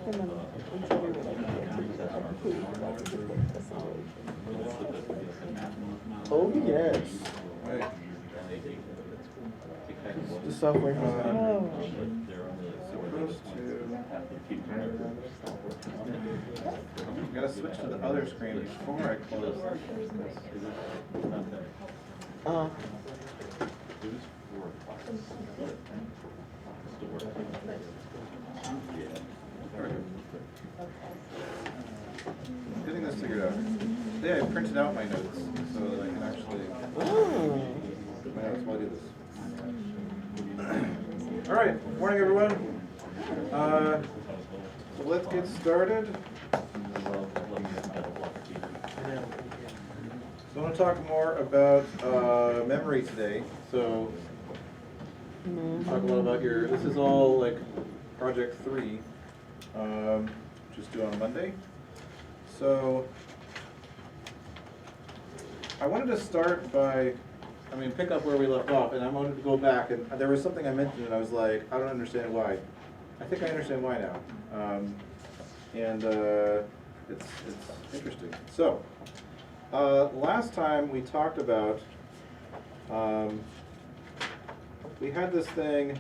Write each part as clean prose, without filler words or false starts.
And then interview with Oh, yes. The software. Oh. Supposed to. Gotta switch to the other screen before I close this. Getting this figured out. Yeah, I printed out my notes so that I can actually do my notes while I do this. All right, morning everyone. So let's get started. So I want to talk more about memory today. So talk a lot about this is all like project 3, just due on Monday. So I wanted to start by, pick up where we left off, and I wanted to go back, and there was something I mentioned, and I was like, I don't understand why. I think I understand why now, and it's interesting. So last time we talked about, we had this thing,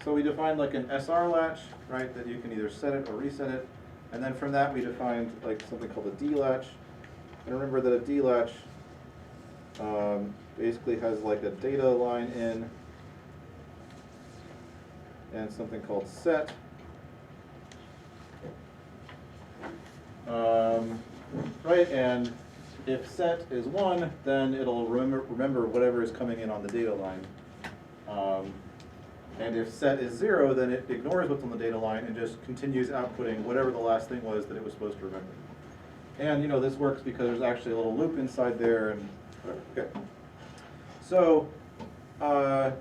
so we defined like an SR latch, right, that you can either set it or reset it, and then from that we defined like something called a D latch. And remember that a D latch basically has like a data line in and something called set. Right, and if set is 1, then it'll remember whatever is coming in on the data line. And if set is 0, then it ignores what's on the data line and just continues outputting whatever the last thing was that it was supposed to remember. And this works because there's actually a little loop inside there, and okay. So I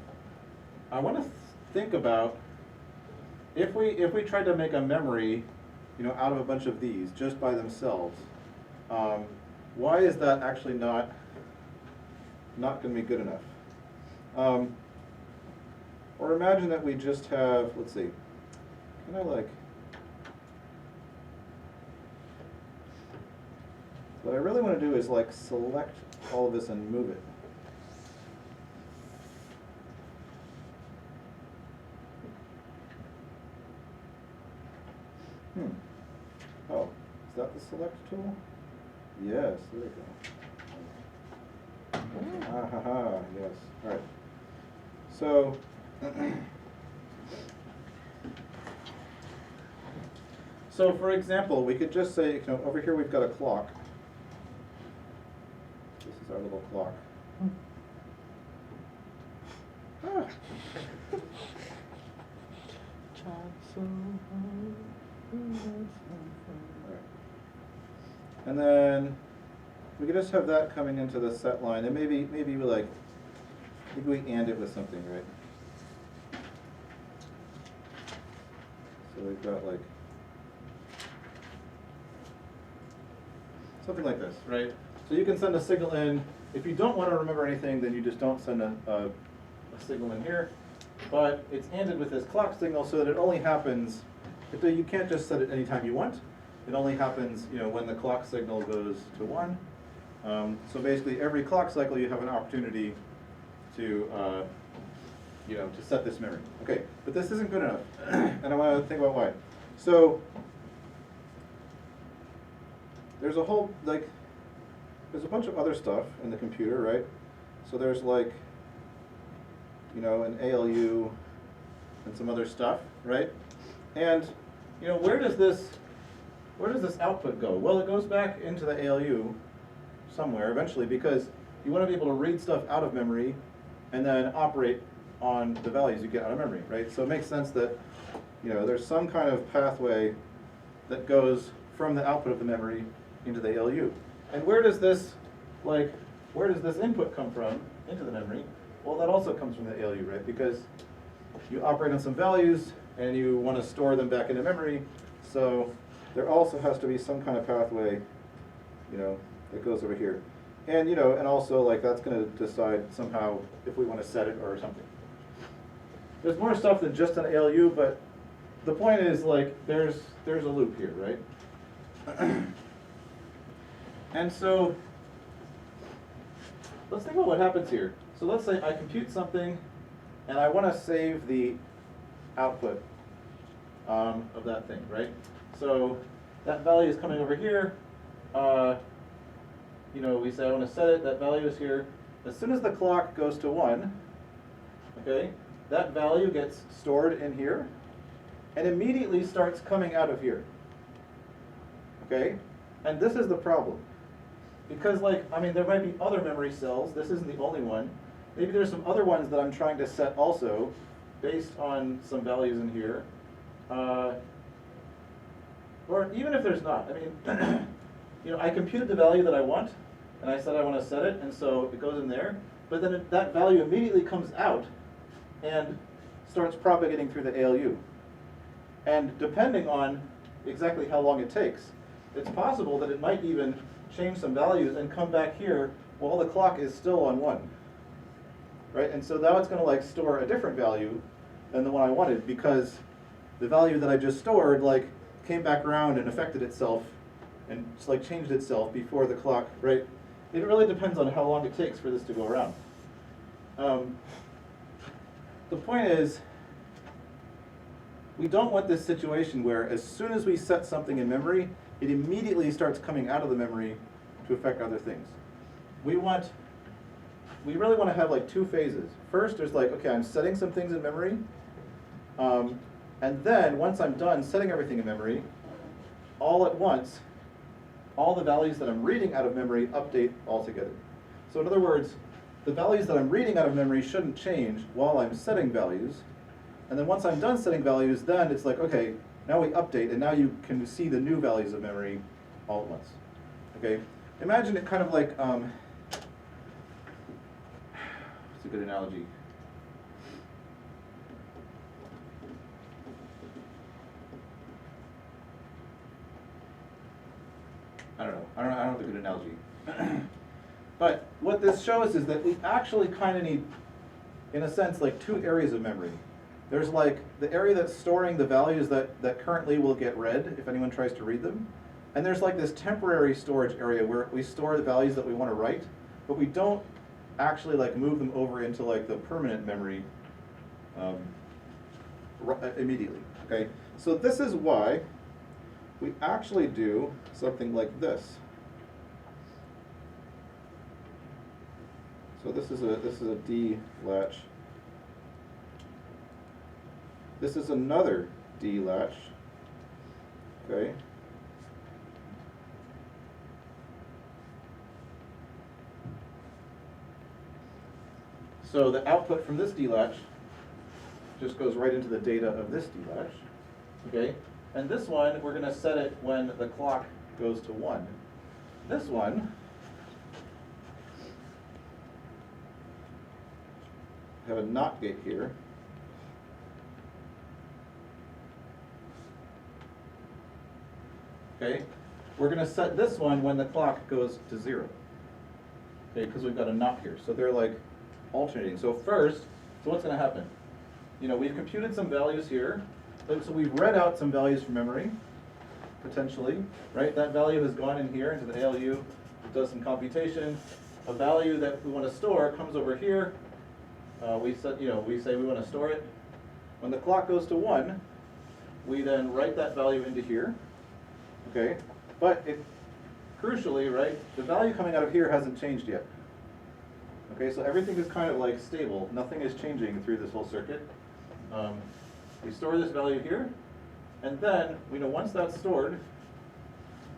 want to think about if we tried to make a memory, out of a bunch of these just by themselves. Why is that actually not going to be good enough? Or imagine that we just have, let's see, what I really want to do is like select all of this and move it. Oh, is that the select tool? Yes, there we go. Ah ha ha, yes. All right. So so for example, we could just say, over here we've got a clock. This is our little clock. Ah. Right. And then we could just have that coming into the set line, and maybe we and it with something, right? So we've got like something like this, right? So you can send a signal in. If you don't want to remember anything, then you just don't send a signal in here. But it's ANDed with this clock signal so that it only happens, you can't just set it anytime you want. It only happens, when the clock signal goes to 1. So basically every clock cycle you have an opportunity to to set this memory. Okay, but this isn't good enough, and I want to think about why. So there's a whole there's a bunch of other stuff in the computer, right? So there's an ALU and some other stuff, right? And where does this output go? Well, it goes back into the ALU somewhere eventually, because you want to be able to read stuff out of memory and then operate on the values you get out of memory, right? So it makes sense that there's some kind of pathway that goes from the output of the memory into the ALU. And where does this input come from into the memory? Well, that also comes from the ALU, right? Because you operate on some values and you want to store them back into memory, so there also has to be some kind of pathway, that goes over here. And and also that's going to decide somehow if we want to set it or something. There's more stuff than just an ALU, but the point is, like, there's a loop here, right? And so let's think about what happens here. So let's say I compute something and I want to save the output of that thing, right? So that value is coming over here. You know, we say I want to set it, that value is here. As soon as the clock goes to 1, okay, that value gets stored in here and immediately starts coming out of here. Okay? And this is the problem. Because, like, I mean, there might be other memory cells. This isn't the only one. Maybe there's some other ones that I'm trying to set also based on some values in here. Or even if there's not, I mean, you know, I computed the value that I want, and I said I want to set it, and so it goes in there. But then that value immediately comes out and starts propagating through the ALU. And depending on exactly how long it takes, it's possible that it might even change some values and come back here while the clock is still on 1. Right? And so now it's going to like store a different value than the one I wanted, because the value that I just stored like came back around and affected itself and just like changed itself before the clock, right? It really depends on how long it takes for this to go around. The point is, we don't want this situation where as soon as we set something in memory, it immediately starts coming out of the memory to affect other things. We really want to have like 2 phases. First, there's like, okay, I'm setting some things in memory, and then once I'm done setting everything in memory, all at once, all the values that I'm reading out of memory update altogether. So in other words, the values that I'm reading out of memory shouldn't change while I'm setting values. And then once I'm done setting values, then it's like, okay, now we update, and now you can see the new values of memory all at once. Okay? Imagine it kind of like, what's a good analogy? I don't know have a good analogy. But what this shows is that we actually kind of need, in a sense, like 2 areas of memory. There's like the area that's storing the values that currently will get read if anyone tries to read them. And there's like this temporary storage area where we store the values that we want to write, but we don't actually like move them over into like the permanent memory immediately. Okay, so this is why we actually do something like this. So this is a D latch. This is another D latch. Okay. So the output from this D latch just goes right into the data of this D latch. Okay. And this one, we're going to set it when the clock goes to 1. This one, have a NOT gate here. Okay, we're going to set this one when the clock goes to 0. Okay, because we've got a NOT here. So they're like alternating. So first, so what's going to happen? You know, we've computed some values here. So we've read out some values from memory, potentially, right? That value has gone in here into the ALU. It does some computation. A value that we want to store comes over here. We say we want to store it. When the clock goes to 1, we then write that value into here. Okay, but crucially, right, the value coming out of here hasn't changed yet. Okay, so everything is kind of like stable. Nothing is changing through this whole circuit. We store this value here, and then once that's stored,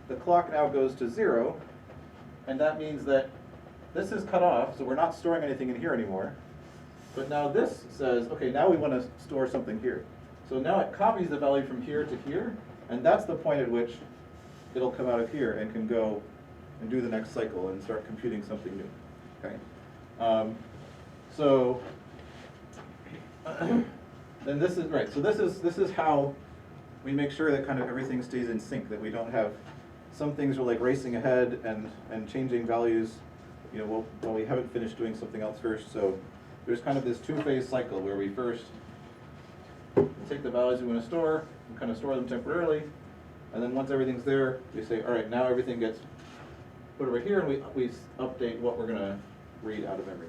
the clock now goes to 0, and that means that this is cut off, so we're not storing anything in here anymore. But now this says, okay, now we want to store something here. So now it copies the value from here to here, and that's the point at which it'll come out of here and can go and do the next cycle and start computing something new. Okay. So then this is right. So this is how we make sure that kind of everything stays in sync. That we don't have some things are like racing ahead and changing values, while we haven't finished doing something else first. So there's kind of this 2-phase cycle where we first we take the values we want to store, we kind of store them temporarily, and then once everything's there, we say, all right, now everything gets put over here, and we update what we're going to read out of memory.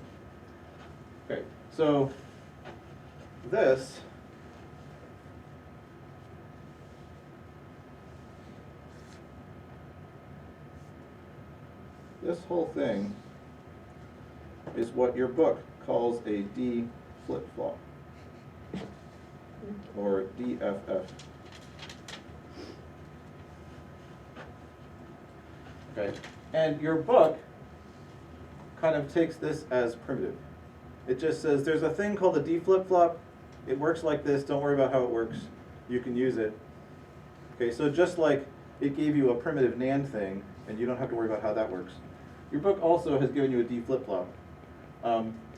Okay, so this whole thing is what your book calls a D flip-flop, or DFF. Okay, and your book kind of takes this as primitive. It just says there's a thing called a D flip-flop. It works like this. Don't worry about how it works. You can use it. Okay, so just like it gave you a primitive NAND thing, and you don't have to worry about how that works, your book also has given you a D flip-flop.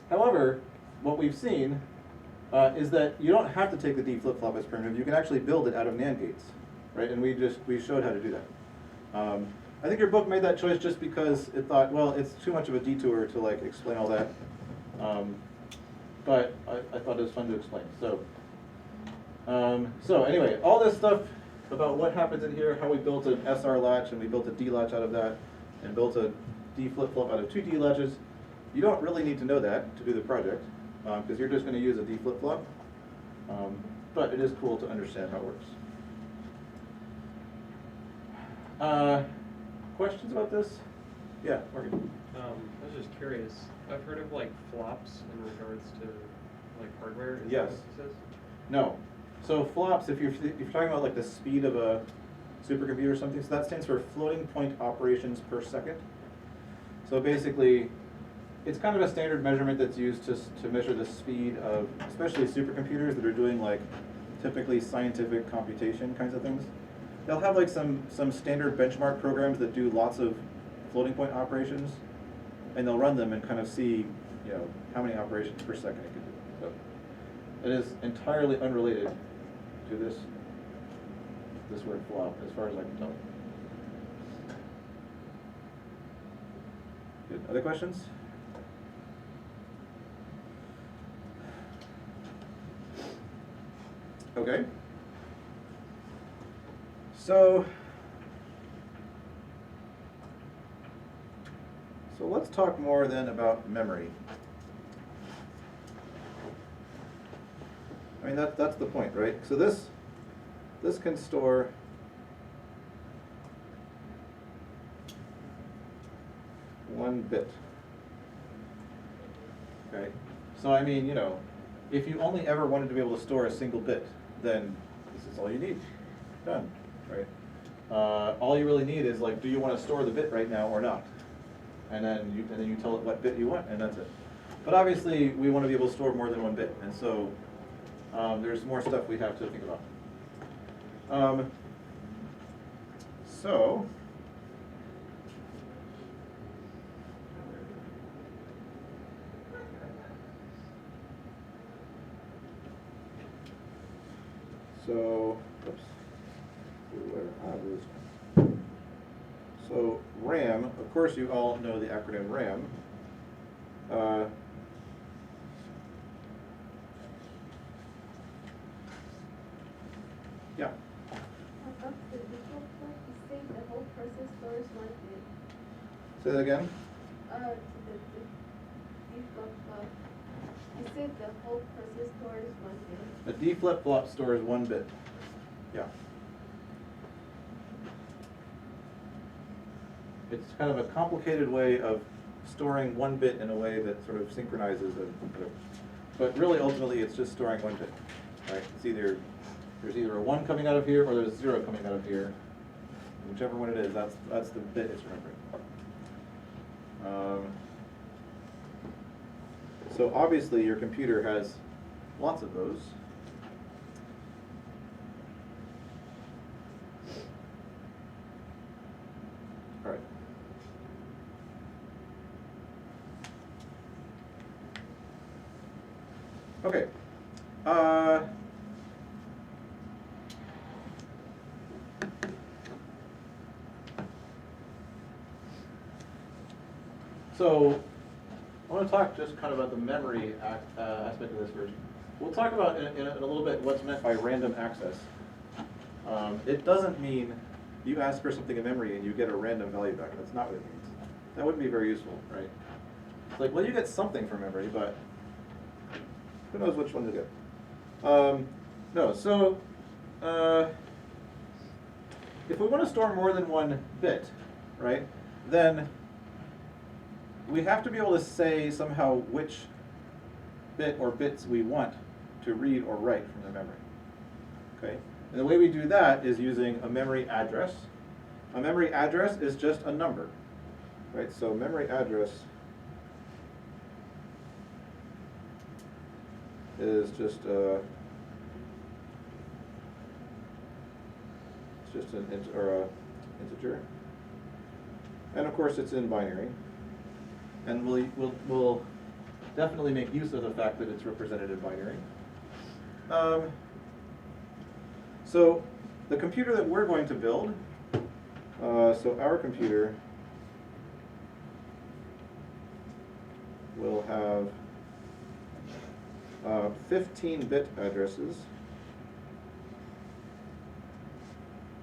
However, what we've seen is that you don't have to take the D flip-flop as primitive. You can actually build it out of NAND gates, right? And we showed how to do that. I think your book made that choice just because it thought, well, it's too much of a detour to like explain all that. But I thought it was fun to explain. So anyway, all this stuff about what happens in here, how we built an SR latch and we built a D latch out of that, and built a D flip-flop out of 2 D latches. You don't really need to know that to do the project, because you're just going to use a D flip-flop. But it is cool to understand how it works. Questions about this? Yeah, Morgan. I was just curious. I've heard of like flops in regards to like hardware. Is Yes. that what this is? No. So flops, if you're talking about like the speed of a supercomputer or something, so that stands for floating point operations per second. So basically, it's kind of a standard measurement that's used to measure the speed of, especially supercomputers that are doing like typically scientific computation kinds of things. They'll have like some standard benchmark programs that do lots of floating point operations, and they'll run them and kind of see, you know, how many operations per second it can do. So it is entirely unrelated to this word flop, as far as I can tell. Good. Other questions? Okay. So let's talk more then about memory. I mean, that's the point, right? So this can store one bit. Okay. So I mean, you know, if you only ever wanted to be able to store a single bit, then this is all you need. Done, right? All you really need is like, do you want to store the bit right now or not? And then you tell it what bit you want, and that's it. But obviously, we want to be able to store more than one bit, and so there's more stuff we have to think about. So, oops, where I was. So RAM, of course you all know the acronym RAM. Yeah. About the default flip, you say the whole process stores 1 bit. Say that again? The default flip, you said the whole process stores 1 bit. A D flip-flop stores 1 bit. Yeah. It's kind of a complicated way of storing 1 bit in a way that sort of synchronizes it. But really, ultimately, it's just storing 1 bit. Right? There's either a 1 coming out of here or there's a 0 coming out of here. Whichever one it is, that's the bit it's remembering. So obviously, your computer has lots of those. All right. Okay. So I want to talk just kind of about the memory aspect of this version. we'll talk about in a little bit what's meant by random access. It doesn't mean you ask for something in memory and you get a random value back. That's not what it means. That wouldn't be very useful, right? It's like, well, you get something from memory, but who knows which one to get. No, so if we want to store more than one bit, right, then we have to be able to say somehow which bit or bits we want to read or write from the memory. Okay? And the way we do that is using a memory address. A memory address is just a number, right? So memory address is just it's just an integer, and of course it's in binary. And we'll definitely make use of the fact that it's represented in binary. So the computer that we're going to build, so our computer will have 15-bit addresses.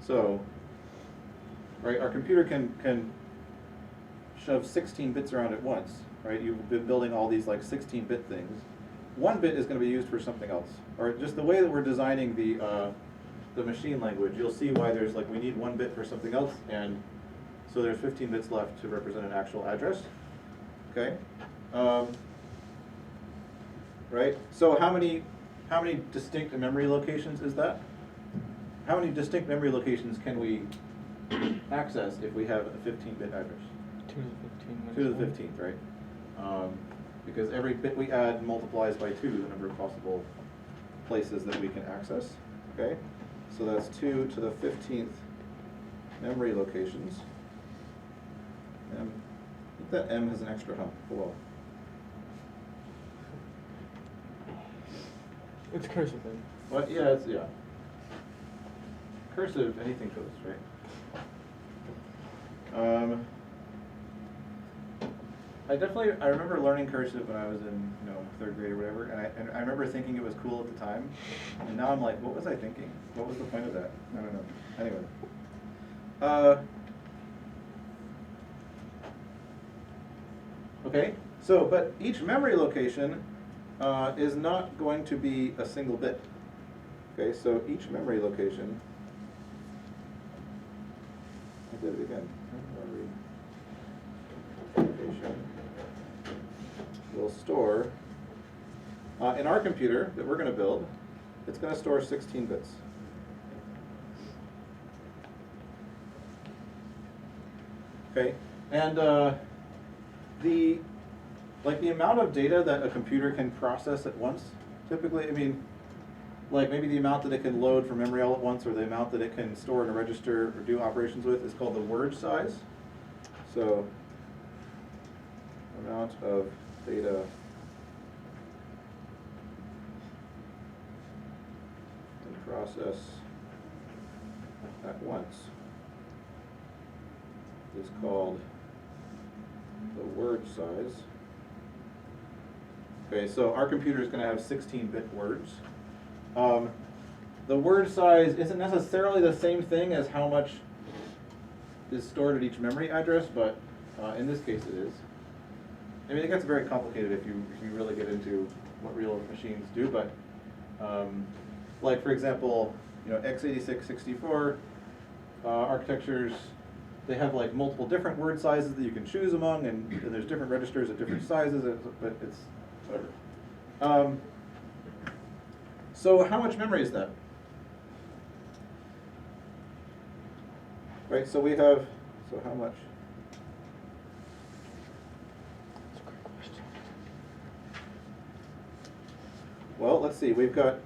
So, right, our computer can shove 16 bits around at once, right? You've been building all these like 16-bit things. One bit is going to be used for something else, or just the way that we're designing the machine language. You'll see why there's like we need one bit for something else, and so there's 15 bits left to represent an actual address. Okay, right. So how many distinct memory locations is that? How many distinct memory locations can we access if we have a 15-bit address? 2 to the 15th, right? Because every bit we add multiplies by 2 the number of possible places that we can access. Okay, so that's 2 to the 15th memory locations. I think that M has an extra hump below. It's cursive then. Well, yeah, it's cursive. Anything goes, right? I remember learning cursive when I was in 3rd grade or whatever, and I remember thinking it was cool at the time, and now I'm like, what was I thinking? What was the point of that? I don't know. Anyway. Okay, so but each memory location is not going to be a single bit. Okay, so each memory location, I did it again. Memory location will store, in our computer that we're going to build, it's going to store 16 bits. Okay, and the amount of data that a computer can process at once, typically, I mean, like maybe the amount that it can load from memory all at once, or the amount that it can store in a register or do operations with, is called the word size. So, amount of data to process at once is called the word size. Okay, so our computer is going to have 16-bit words. The word size isn't necessarily the same thing as how much is stored at each memory address, but in this case it is. I mean, it gets very complicated if you really get into what real machines do, but like for example, x86, 64 architectures, they have like multiple different word sizes that you can choose among, and there's different registers at different sizes, but it's whatever. So how much memory is that? Right, so we have, so how much? That's a great question. Well, let's see, we've got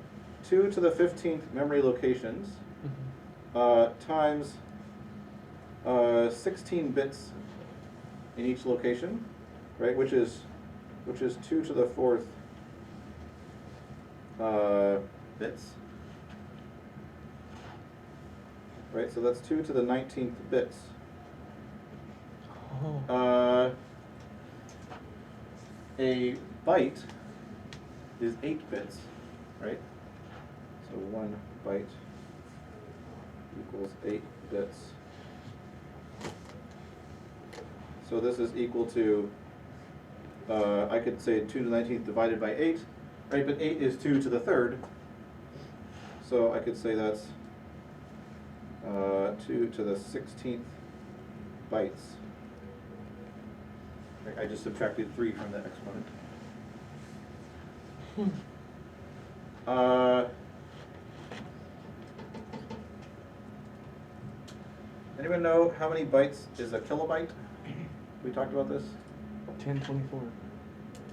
2 to the 15th memory locations times 16 bits in each location, right, which is 2 to the 4th bits. Right, so that's 2 to the 19th bits. Oh. A byte is 8 bits. right? So 1 byte equals 8 bits. So this is equal to, I could say 2 to the 19th divided by 8, right? But 8 is 2 to the 3rd. So I could say that's 2 to the 16th bytes. Right, I just subtracted 3 from the exponent. Anyone know how many bytes is a kilobyte? We talked about this? 1024.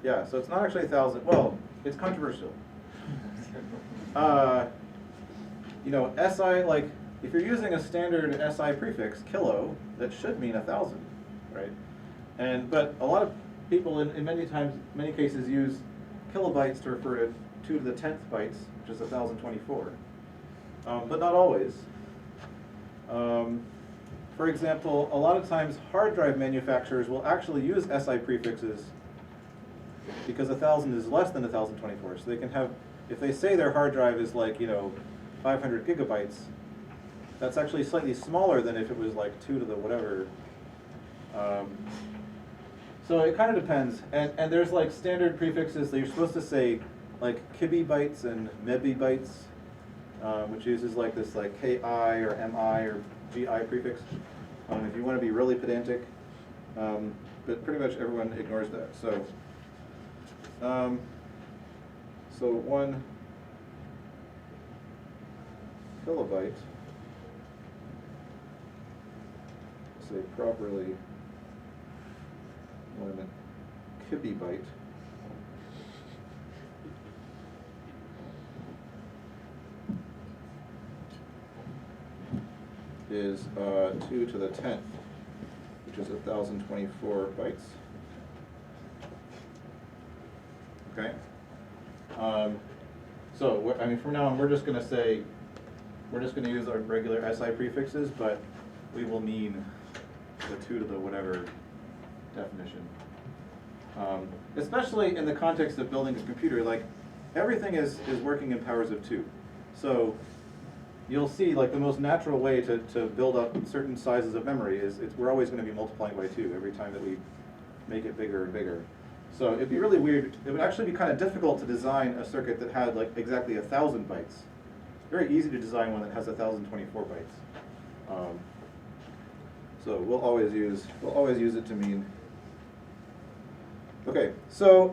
Yeah, so it's not actually 1,000. Well, it's controversial. You know, SI, like, if you're using a standard SI prefix, kilo, that should mean 1,000, right? But a lot of people in many cases use kilobytes to refer to 2 to the 10th bytes, which is 1,024. But not always. For example, a lot of times hard drive manufacturers will actually use SI prefixes because 1,000 is less than 1,024. So they can have, if they say their hard drive is like, 500 gigabytes, that's actually slightly smaller than if it was like 2 to the whatever. So it kind of depends. And there's like standard prefixes that you're supposed to say like kibibytes and mebibytes, which uses like this like KI or MI or GI prefix, if you want to be really pedantic. But pretty much everyone ignores that. So, so 1 kilobyte, say properly 1 kibibyte, is 2 to the 10th, which is 1,024 bytes. Okay. So I mean, from now on, we're just going to use our regular SI prefixes, but we will mean the 2 to the whatever definition. Especially in the context of building a computer, like everything is working in powers of 2. So you'll see like the most natural way to build up certain sizes of memory is we're always going to be multiplying by 2 every time that we make it bigger and bigger. So it'd be really weird. It would actually be kind of difficult to design a circuit that had like exactly 1,000 bytes. Very easy to design one that has 1,024 bytes. So we'll always use it to mean. Okay, so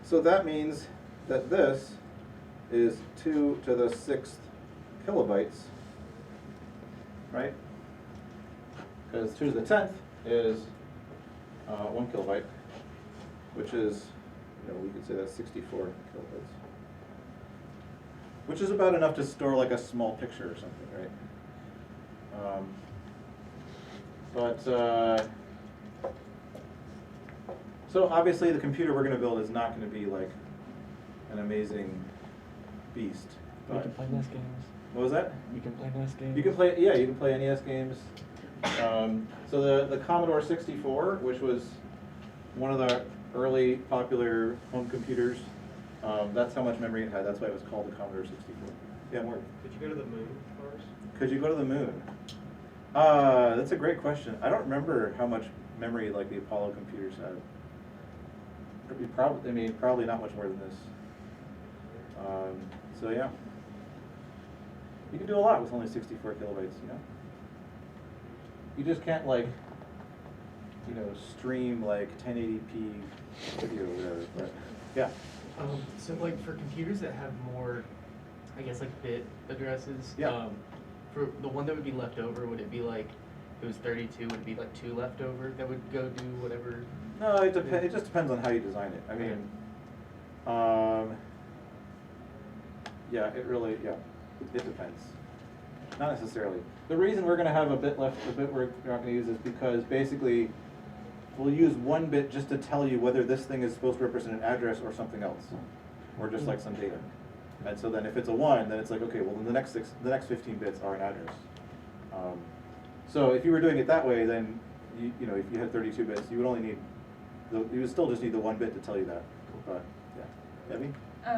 so that means that this is 2 to the 6th kilobytes, right? Because 2 to the 10th is 1 kilobyte, which is, we could say that's 64 kilobytes, which is about enough to store like a small picture or something, right? So obviously the computer we're going to build is not going to be like an amazing beast. You can play NES games. What was that? You can play NES games. You can play, yeah, you can play NES games. So the Commodore 64, which was one of the early popular home computers, that's how much memory it had. That's why it was called the Commodore 64. Yeah, Morgan. Could you go to the moon, Lars? Could you go to the moon? That's a great question. I don't remember how much memory like the Apollo computers had. Probably not much more than this. So yeah, you can do a lot with only 64 kilobytes. You just can't like, stream like 1080p video or whatever. But yeah. So like for computers that have more, I guess like bit addresses. Yeah. For the one that would be left over, would it be like, if it was 32, would it be like 2 left over that would go do whatever? No, it depends. It just depends on how you design it. I mean, yeah, it depends. Not necessarily. The reason we're going to have a bit left, a bit we're not going to use is because basically we'll use 1 bit just to tell you whether this thing is supposed to represent an address or something else, or just like some data. And so then if it's a 1, then it's like, okay, well then the next 15 bits are an address. So if you were doing it that way, then if you had 32 bits, you would only need you would still just need the 1 bit to tell you that. But yeah, Debbie?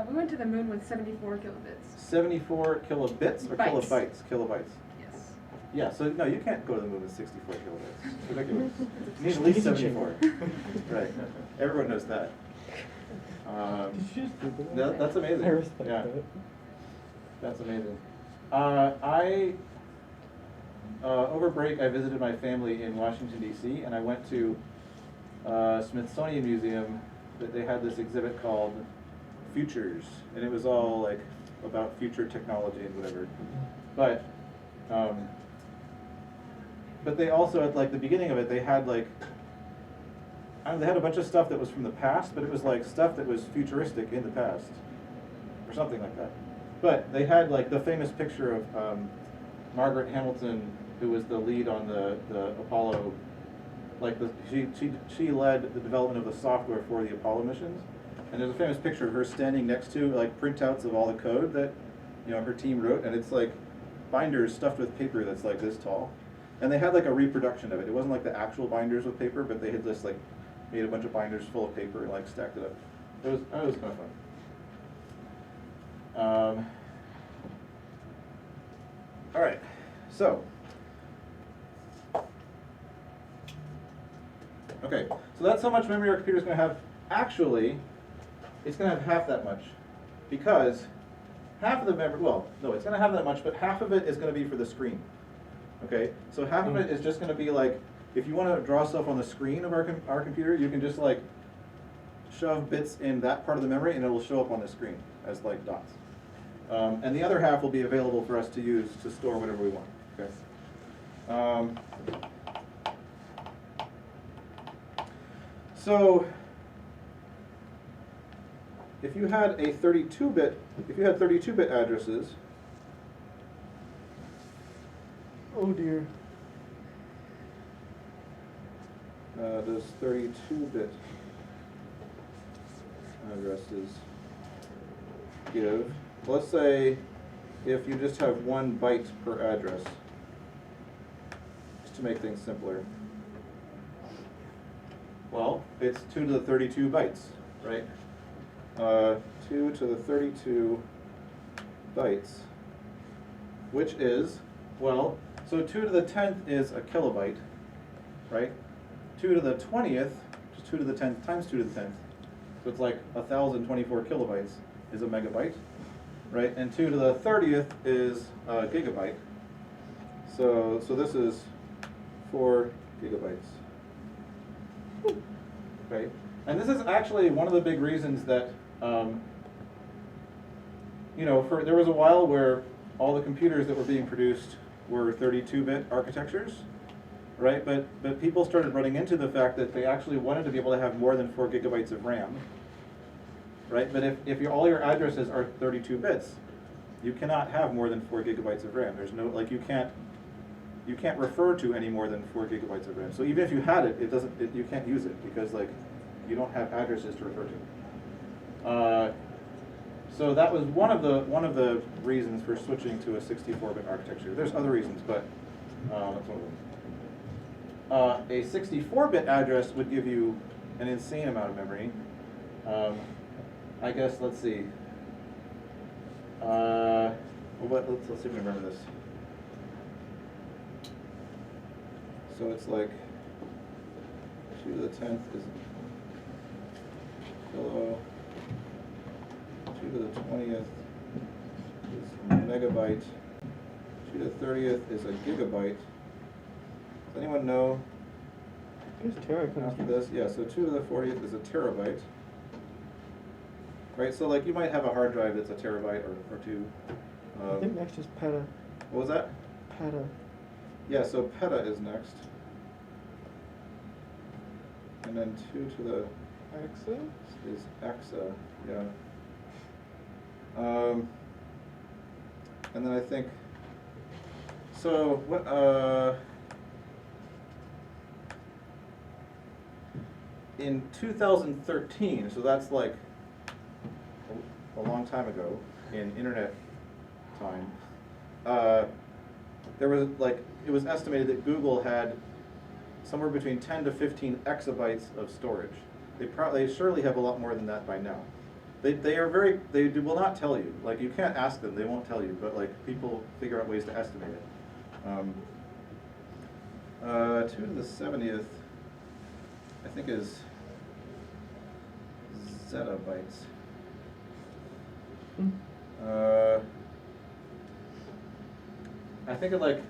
We went to the moon with 74 kilobits. 74 kilobits or Bytes. kilobytes? Kilobytes. Yes. Yeah, so no, you can't go to the moon with 64 kilobits. It's ridiculous. You need at least 74. Right. Everyone knows that. Did you just Google that? No, that's amazing. I respect Yeah. that. That's amazing. Over break, I visited my family in Washington, D.C., and I went to Smithsonian Museum. That they had this exhibit called Futures, and it was all like about future technology and whatever. But they also, at like the beginning of it, they had like, they had a bunch of stuff that was from the past, but it was like stuff that was futuristic in the past, or something like that. But they had like the famous picture of Margaret Hamilton, who was the lead on the Apollo, like she led the development of the software for the Apollo missions. And there's a famous picture of her standing next to like printouts of all the code that her team wrote, and it's like binders stuffed with paper that's like this tall. And they had like a reproduction of it. It wasn't like the actual binders with paper, but they had just like made a bunch of binders full of paper and like stacked it up. It was kind of fun. All right, so. Okay, so that's how much memory our computer is going to have. Actually, it's going to have half that much, because half of the memory, well, no, it's going to have that much, but half of it is going to be for the screen. Okay, so half of it is just going to be like, if you want to draw stuff on the screen of our computer, you can just like shove bits in that part of the memory and it will show up on the screen as like dots. And the other half will be available for us to use to store whatever we want. Okay. So if you had a 32-bit, if you had 32-bit addresses, Oh dear. does 32-bit addresses give? Let's say if you just have 1 byte per address, just to make things simpler. Well, it's 2 to the 32 bytes, right? 2 to the 32 bytes, which is, well, so 2 to the 10th is a kilobyte, right? 2 to the 20th, just 2 to the 10th times 2 to the 10th, so it's like 1,024 kilobytes is a megabyte, right? And 2 to the 30th is a gigabyte. So this is 4 gigabytes. Okay, and this is actually one of the big reasons that, there was a while where all the computers that were being produced were 32-bit architectures, right? But people started running into the fact that they actually wanted to be able to have more than 4 gigabytes of RAM, right? But if all your addresses are 32 bits, you cannot have more than 4 gigabytes of RAM. There's no, like, you can't refer to any more than 4 gigabytes of RAM. So even if you had it, you can't use it because like you don't have addresses to refer to. So that was one of the reasons for switching to a 64-bit architecture. There's other reasons, but that's one of them. A 64-bit address would give you an insane amount of memory. I guess, let's see. Let's see if we remember this. So it's like 2 to the 10th is kilo, 2 to the 20th is megabyte, 2 to the 30th is a gigabyte. Does anyone know There's terabytes. after this? Yeah, so 2 to the 40th is a terabyte. Right, so like you might have a hard drive that's a terabyte or 2. I think next is peta. What was that? Peta. Yeah, so peta is next. And then 2 to the Exa? is exa, yeah. And then I think, so what, in 2013, so that's like a long time ago in internet time, there was like, it was estimated that Google had somewhere between 10 to 15 exabytes of storage. They surely have a lot more than that by now. They are very, they will not tell you. Like, you can't ask them, they won't tell you, but like, people figure out ways to estimate it. 2 to the 70th, I think is zettabytes. I think it like,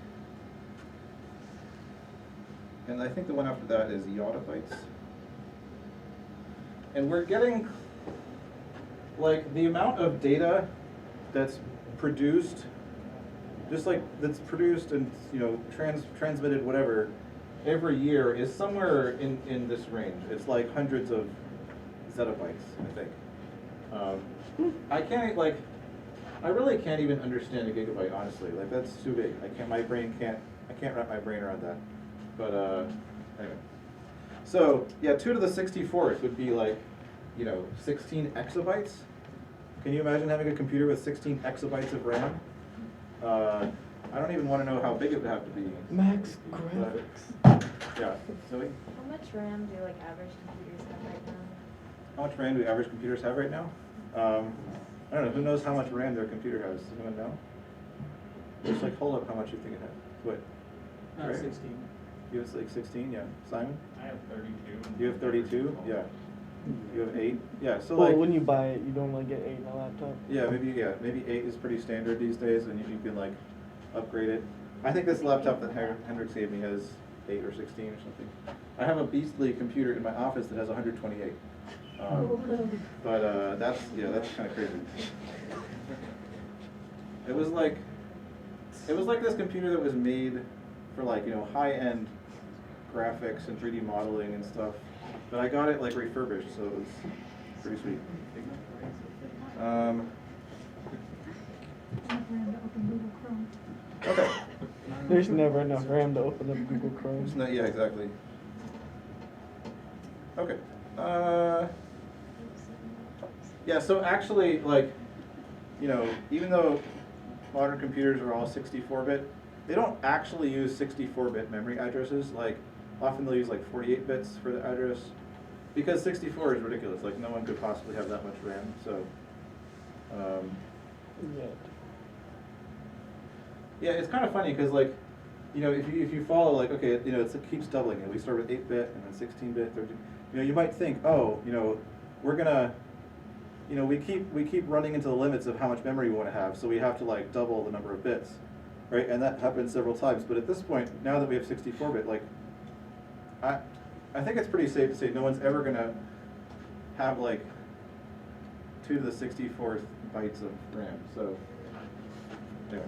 and I think the one after that is yottabytes. And we're getting, like, the amount of data that's produced, just like that's produced and, you know, transmitted, whatever, every year is somewhere in this range. It's like hundreds of zettabytes, I think. I can't, like, I really can't even understand a gigabyte, honestly. Like, that's too big. I can't wrap my brain around that. But, anyway. So, yeah, 2 to the 64th would be like, you know, 16 exabytes. Can you imagine having a computer with 16 exabytes of RAM? I don't even want to know how big it would have to be. Max graphics. Yeah, Zoe? How much RAM do like average computers have right now? How much RAM do average computers have right now? I don't know, who knows how much RAM their computer has? Does anyone know? Just like, hold up how much you think it has. What? Right? 16. You have like 16, yeah. Simon? I have 32. You have 32? Yeah. You have 8? Yeah, so Well, like, when you buy it, you don't like get 8 in a laptop. yeah, maybe 8 is pretty standard these days, and you can like upgrade it. I think this laptop that Hendrix gave me has 8 or 16 or something. I have a beastly computer in my office that has 128. But that's kind of crazy. It was like this computer that was made for, like, you know, high-end graphics and 3D modeling and stuff. But I got it like refurbished, so it was pretty sweet. Okay. There's never enough RAM to open up Google Chrome. It's not, yeah, exactly. Okay. Yeah, so actually, like, you know, even though modern computers are all 64-bit, they don't actually use 64-bit memory addresses. Like, often they'll use like 48 bits for the address, because 64 is ridiculous. Like, no one could possibly have that much RAM. So, Yeah. yeah, it's kind of funny because, like, you know, if you follow, like, okay, you know, it keeps doubling, and we start with 8-bit and then 16-bit, 13. You know, you might think, oh, you know, we're gonna, you know, we keep running into the limits of how much memory we want to have, so we have to like double the number of bits, right? And that happens several times. But at this point, now that we have 64-bit, like, I think it's pretty safe to say no one's ever gonna have like 2 to the 64th bytes of RAM. So, anyway,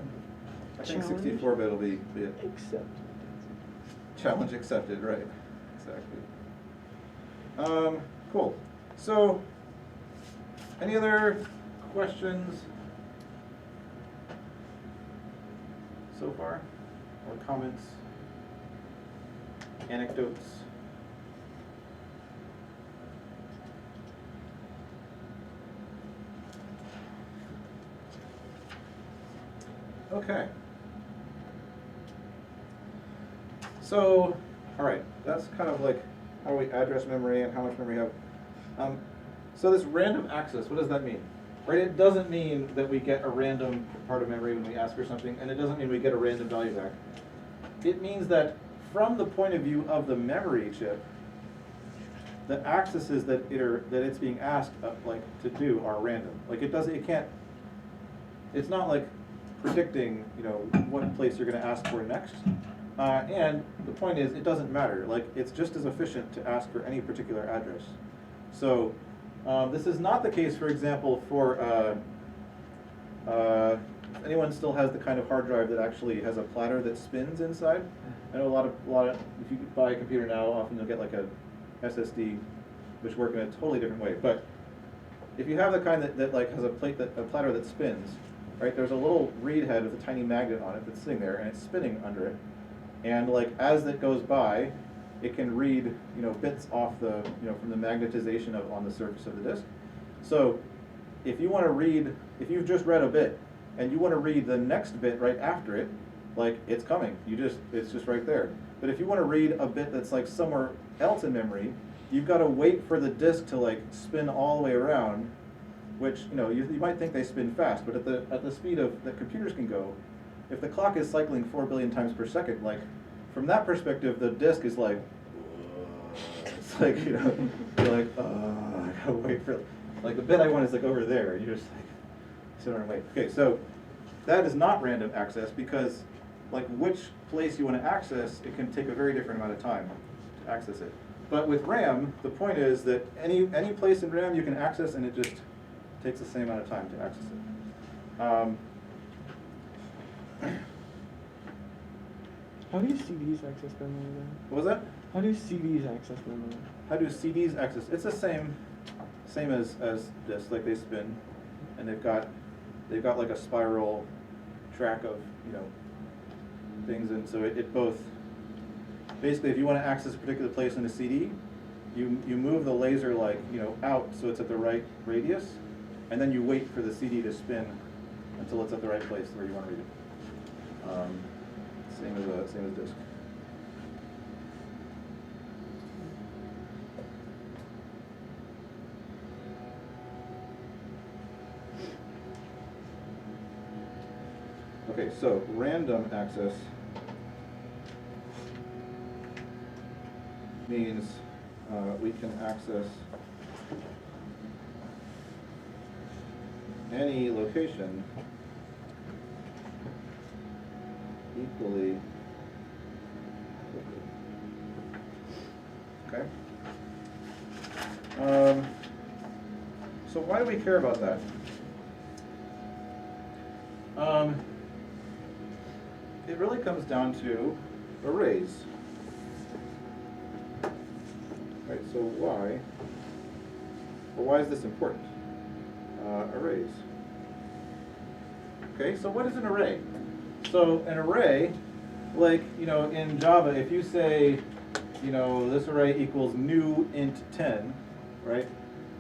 I think Challenge 64-bit will be it. Accept. Challenge accepted, right? Exactly. Cool. So, any other questions so far? Or comments? Anecdotes? Okay. So, all right, that's kind of like how we address memory and how much memory we have. So this random access, what does that mean? Right, it doesn't mean that we get a random part of memory when we ask for something, and it doesn't mean we get a random value back. It means that from the point of view of the memory chip, the accesses that it's being asked to do are random. Like, it's not like predicting, you know, what place you're going to ask for next. And the point is, it doesn't matter. Like, it's just as efficient to ask for any particular address. So this is not the case, for example, for if anyone still has the kind of hard drive that actually has a platter that spins inside. I know a lot of if you buy a computer now, often you'll get like a SSD, which work in a totally different way. But if you have the kind that like has a platter that spins, right? There's a little read head with a tiny magnet on it that's sitting there, and it's spinning under it. And like as it goes by, it can read, you know, bits off the, you know, from the magnetization on the surface of the disk. So if you want to read, if you've just read a bit and you want to read the next bit right after it, like, it's coming. It's just right there. But if you want to read a bit that's like somewhere else in memory, you've got to wait for the disk to like spin all the way around which, you might think they spin fast, but at the speed that computers can go, if the clock is cycling 4 billion times per second, like, from that perspective, the disk is like, it's like, you're like, I gotta wait for, like, the bit I want is like over there, and you're just like, sit there and wait. Okay, so that is not random access because, like, which place you want to access, it can take a very different amount of time to access it. But with RAM, the point is that any place in RAM you can access, and it just takes the same amount of time to access it. How do CDs access memory then? What was that? How do CDs access memory? How do CDs access? It's the same as disks, like they spin, and they've got like a spiral track of things, and so it both. Basically, if you want to access a particular place in a CD, you move the laser out so it's at the right radius, and then you wait for the CD to spin until it's at the right place where you want to read it. Same as disk. Okay, so random access means we can access any location equally quickly. Okay? So why do we care about that? It really comes down to arrays. Right, so why is this important? Arrays. Okay, so what is an array? So an array, like, in Java, if you say, this array equals new int 10, right?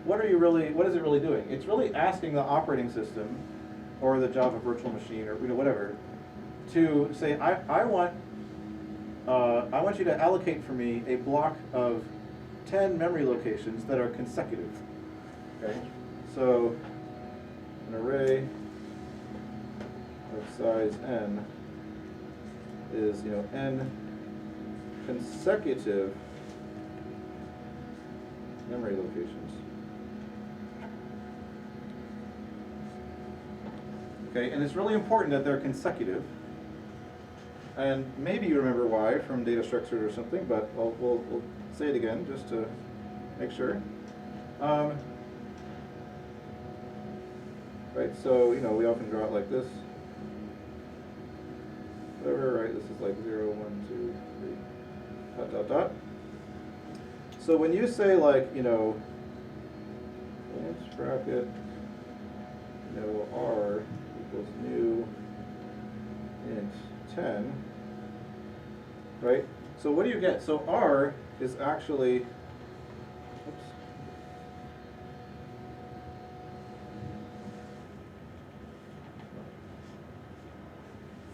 What is it really doing? It's really asking the operating system or the Java virtual machine or whatever to say, I want you to allocate for me a block of 10 memory locations that are consecutive. Okay, so an array of size n is n consecutive memory locations. Okay, and it's really important that they're consecutive. And maybe you remember why from data structures or something, but we'll say it again just to make sure. Right, so we often draw it like this. Whatever, right? This is like 0, 1, 2, 3, dot, dot, dot. So when you say like, int bracket, r equals new int 10, right? So what do you get? So r is actually, oops.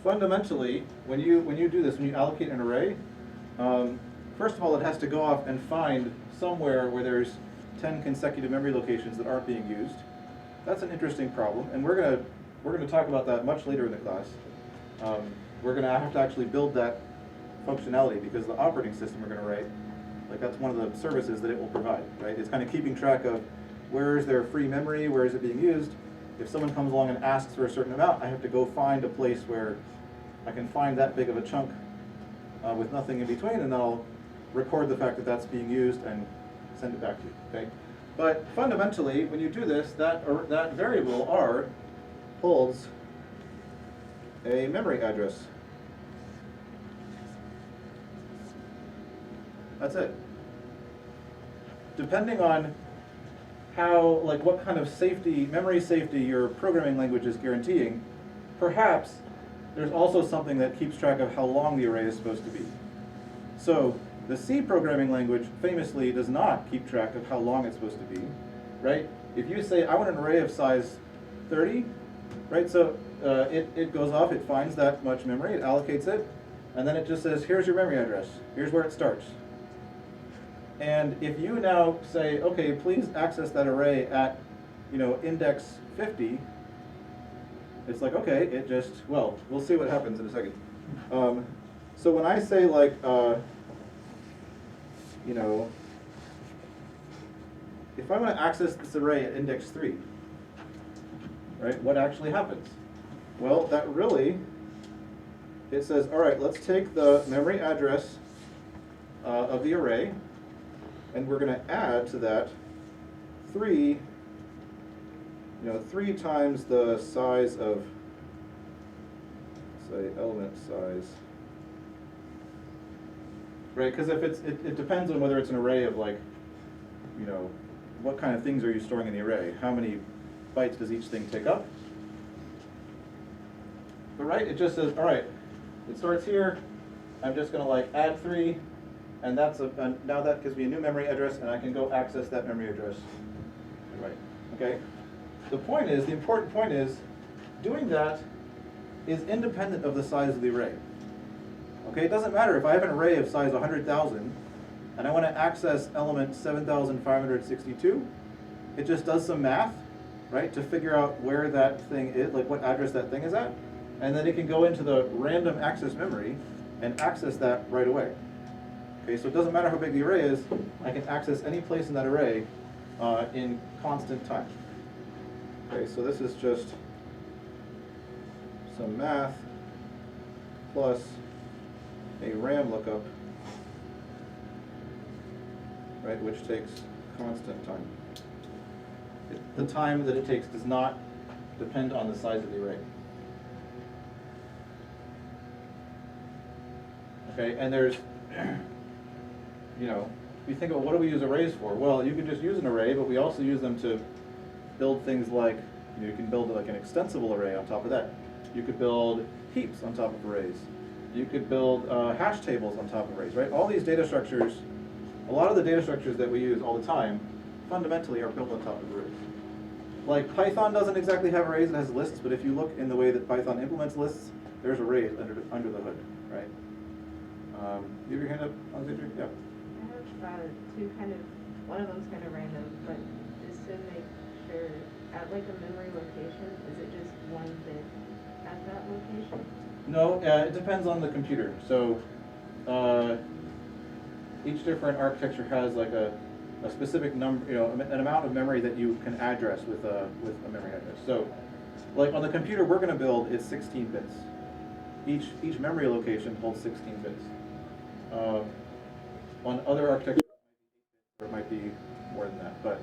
Fundamentally, when you do this, when you allocate an array, first of all, it has to go off and find somewhere where there's 10 consecutive memory locations that aren't being used. That's an interesting problem, and we're gonna talk about that much later in the class. We're gonna have to actually build that functionality because the operating system we're gonna write, like that's one of the services that it will provide, right? It's kind of keeping track of where is there free memory, where is it being used. If someone comes along and asks for a certain amount, I have to go find a place where I can find that big of a chunk with nothing in between, and then I'll record the fact that that's being used and send it back to you, okay? But fundamentally, when you do this, that variable r holds a memory address. That's it. Depending on how, like what kind of safety, memory safety your programming language is guaranteeing, perhaps there's also something that keeps track of how long the array is supposed to be. So the C programming language famously does not keep track of how long it's supposed to be, right? If you say, I want an array of size 30, right? So it goes off, it finds that much memory, it allocates it, and then it just says, here's your memory address, here's where it starts. And if you now say, okay, please access that array at you know, index 50, it's like, okay, it just, well, we'll see what happens in a second. So when I say like, you know, if I want to access this array at index 3, right, what actually happens? Well, that really, it says, all right, let's take the memory address of the array, and we're going to add to that 3 times the size of, say, element size. Right, because if it depends on whether it's an array of like, you know, what kind of things are you storing in the array? How many bytes does each thing take up? But right, it just says, all right, it starts here. I'm just going to like add 3, and that's now that gives me a new memory address, and I can go access that memory address. Right. Okay. The point is, the important point is, doing that is independent of the size of the array. Okay, it doesn't matter if I have an array of size 100,000 and I want to access element 7,562, it just does some math, right, to figure out where that thing is, like what address that thing is at, and then it can go into the random access memory and access that right away. Okay, so it doesn't matter how big the array is, I can access any place in that array in constant time. Okay, so this is just some math plus a RAM lookup, right, which takes constant time. The time that it takes does not depend on the size of the array. Okay, and there's, you know, if you think about what do we use arrays for? Well, you could just use an array, but we also use them to build things like, you know, you can build like an extensible array on top of that. You could build heaps on top of arrays. You could build hash tables on top of arrays, right? All these data structures, a lot of the data structures that we use all the time, fundamentally are built on top of arrays. Like Python doesn't exactly have arrays, it has lists, but if you look in the way that Python implements lists, there's arrays under the hood, right? You have your hand up, Alexandria? Yeah. I have two kind of, one of them's kind of random, but just to make sure, at like a memory location, is it just one bit at that location? No, it depends on the computer. So each different architecture has like a specific number, you know, an amount of memory that you can address with a memory address. So like on the computer we're going to build, it's 16 bits. Each memory location holds 16 bits. On other architectures, it might be more than that. But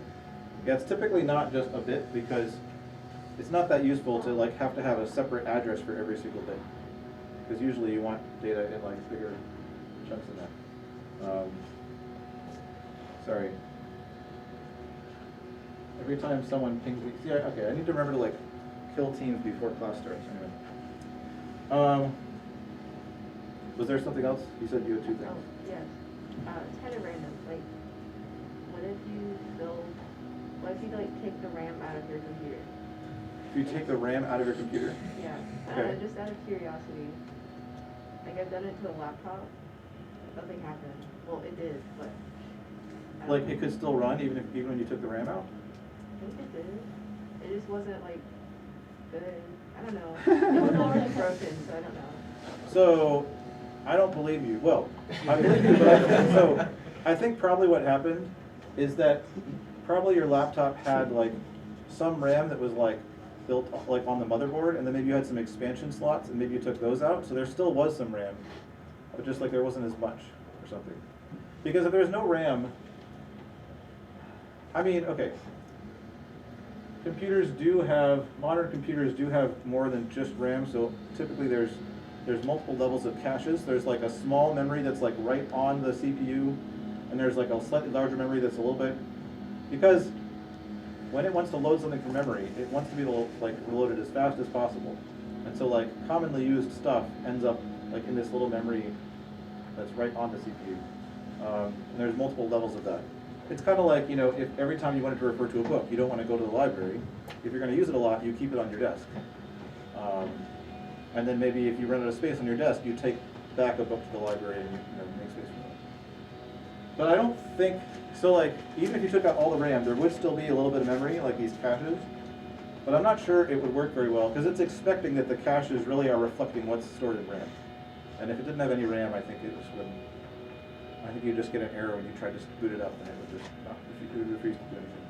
yeah, it's typically not just a bit because it's not that useful to like have to have a separate address for every single bit. Because usually you want data in like bigger chunks than that. Sorry. Every time someone pings me, see, okay, I need to remember to like kill teams before class starts. Anyway. Was there something else? You said you had 2 things. Oh, yes. It's kind of random. Like, what if you like take the RAM out of your computer? If you take the RAM out of your computer? Yeah. I Okay. don't know, just out of curiosity. Like I've done it to a laptop. Nothing happened. Well, it did, but. Like it could still run even when you took the RAM out? I think it did. It just wasn't like good. I don't know. It was already broken, so I don't know. So, I don't believe you. Well, I believe you, but I think probably what happened is that probably your laptop had like some RAM that was like built like on the motherboard, and then maybe you had some expansion slots, and maybe you took those out. So there still was some RAM, but just like there wasn't as much or something. Because if there's no RAM, I mean, okay. Modern computers do have more than just RAM, so typically there's multiple levels of caches. There's like a small memory that's like right on the CPU, and there's like a slightly larger memory that's a little bit, because when it wants to load something from memory, it wants to be like reloaded as fast as possible. And so like commonly used stuff ends up like in this little memory that's right on the CPU. And there's multiple levels of that. It's kind of like, you know, if every time you wanted to refer to a book, you don't want to go to the library. If you're going to use it a lot, you keep it on your desk. And then maybe if you run out of space on your desk, you take back a book to the library and make space But I don't think, so like, even if you took out all the RAM, there would still be a little bit of memory, like these caches. But I'm not sure it would work very well, because it's expecting that the caches really are reflecting what's stored in RAM. And if it didn't have any RAM, I think it just wouldn't. I think you'd just get an error when you tried to boot it up, and it would just not, it would refuse to do anything.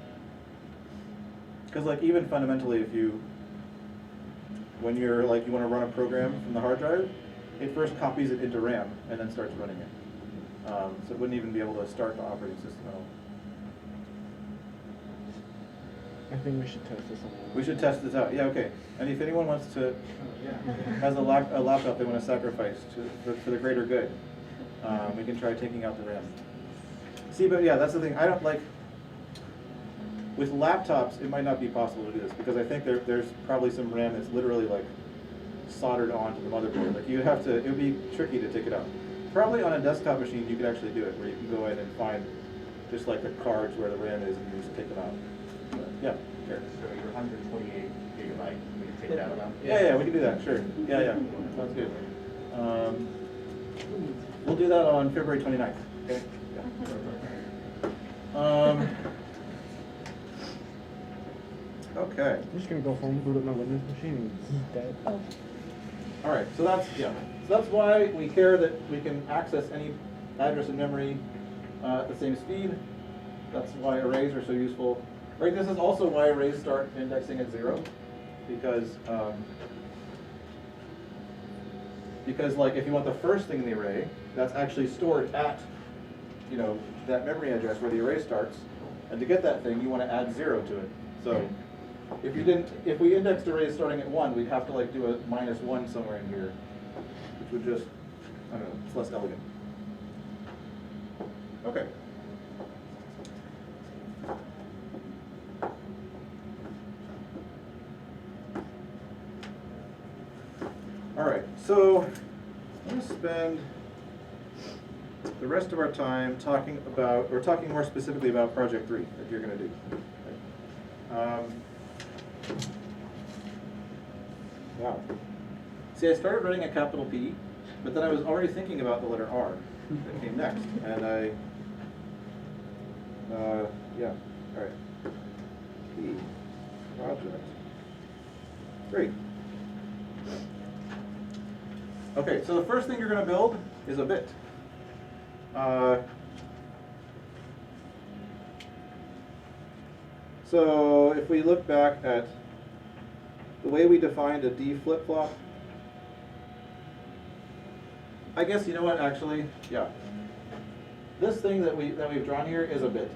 Because like, even fundamentally, if you, when you're like, you want to run a program from the hard drive, it first copies it into RAM and then starts running it. So it wouldn't even be able to start the operating system at all. I think we should test this on. We should test this out. Yeah, okay. And if anyone wants to, has a laptop they want to sacrifice for the greater good, we can try taking out the RAM. See, but yeah, that's the thing. I don't like, with laptops, it might not be possible to do this, because I think there's probably some RAM that's literally like soldered onto the motherboard. Like you'd have to, it would be tricky to take it out. Probably on a desktop machine you could actually do it, where you can go in and find just like the cards where the RAM is and you just take them out. But, yeah, sure. So your 128 gigabyte, we can take that out. Yeah, we can do that, sure. Yeah, sounds good. We'll do that on February 29th, okay? Yeah. Okay. I'm just gonna go home, boot up my Windows machine, and he's dead. All right, so that's why we care that we can access any address in memory at the same speed. That's why arrays are so useful. Right, this is also why arrays start indexing at 0, because like if you want the first thing in the array, that's actually stored at, you know, that memory address where the array starts, and to get that thing you want to add 0 to it. So if we indexed arrays starting at 1, we'd have to like do a -1 somewhere in here, which would just, I don't know, it's less elegant. Okay. All right, so I'm going to spend the rest of our time talking more specifically about Project 3 that you're going to do. Wow. See, I started writing a capital P, but then I was already thinking about the letter R that came next, and yeah, all right. P, project. Great. Okay, so the first thing you're going to build is a bit. So if we look back at the way we defined a D flip-flop, I guess, you know what, actually, yeah. This thing that we've drawn here is a bit.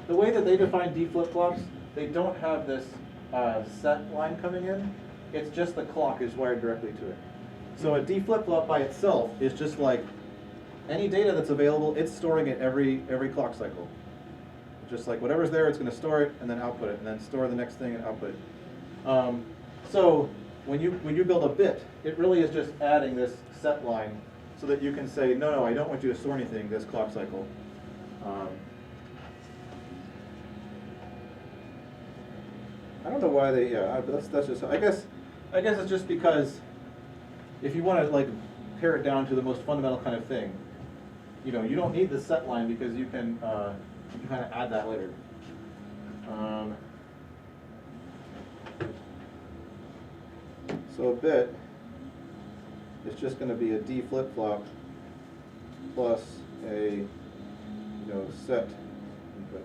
The way that they define D flip-flops, they don't have this set line coming in. It's just the clock is wired directly to it. So a D flip-flop by itself is just like any data that's available, it's storing it every clock cycle. Just like whatever's there, it's going to store it and then output it, and then store the next thing and output it. So when you build a bit, it really is just adding this set line so that you can say, no, I don't want you to store anything this clock cycle. I don't know why they, yeah, but that's just, I guess it's just because if you want to like pare it down to the most fundamental kind of thing, you know, you don't need the set line because you can kind of add that later. So a bit is just going to be a D flip-flop plus a, set input.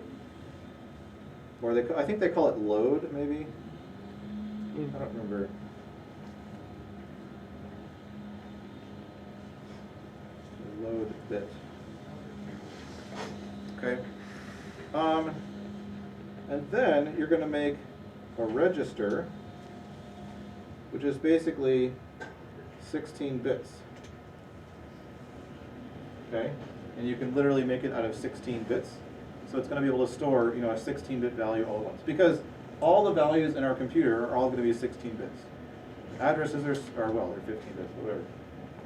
Or I think they call it load, maybe. I don't remember. Load bit. Okay. And then you're going to make a register, which is basically 16 bits. Okay? And you can literally make it out of 16 bits. So it's going to be able to store, a 16-bit value all at once. Because all the values in our computer are all going to be 16 bits. Addresses are they're 15 bits, whatever.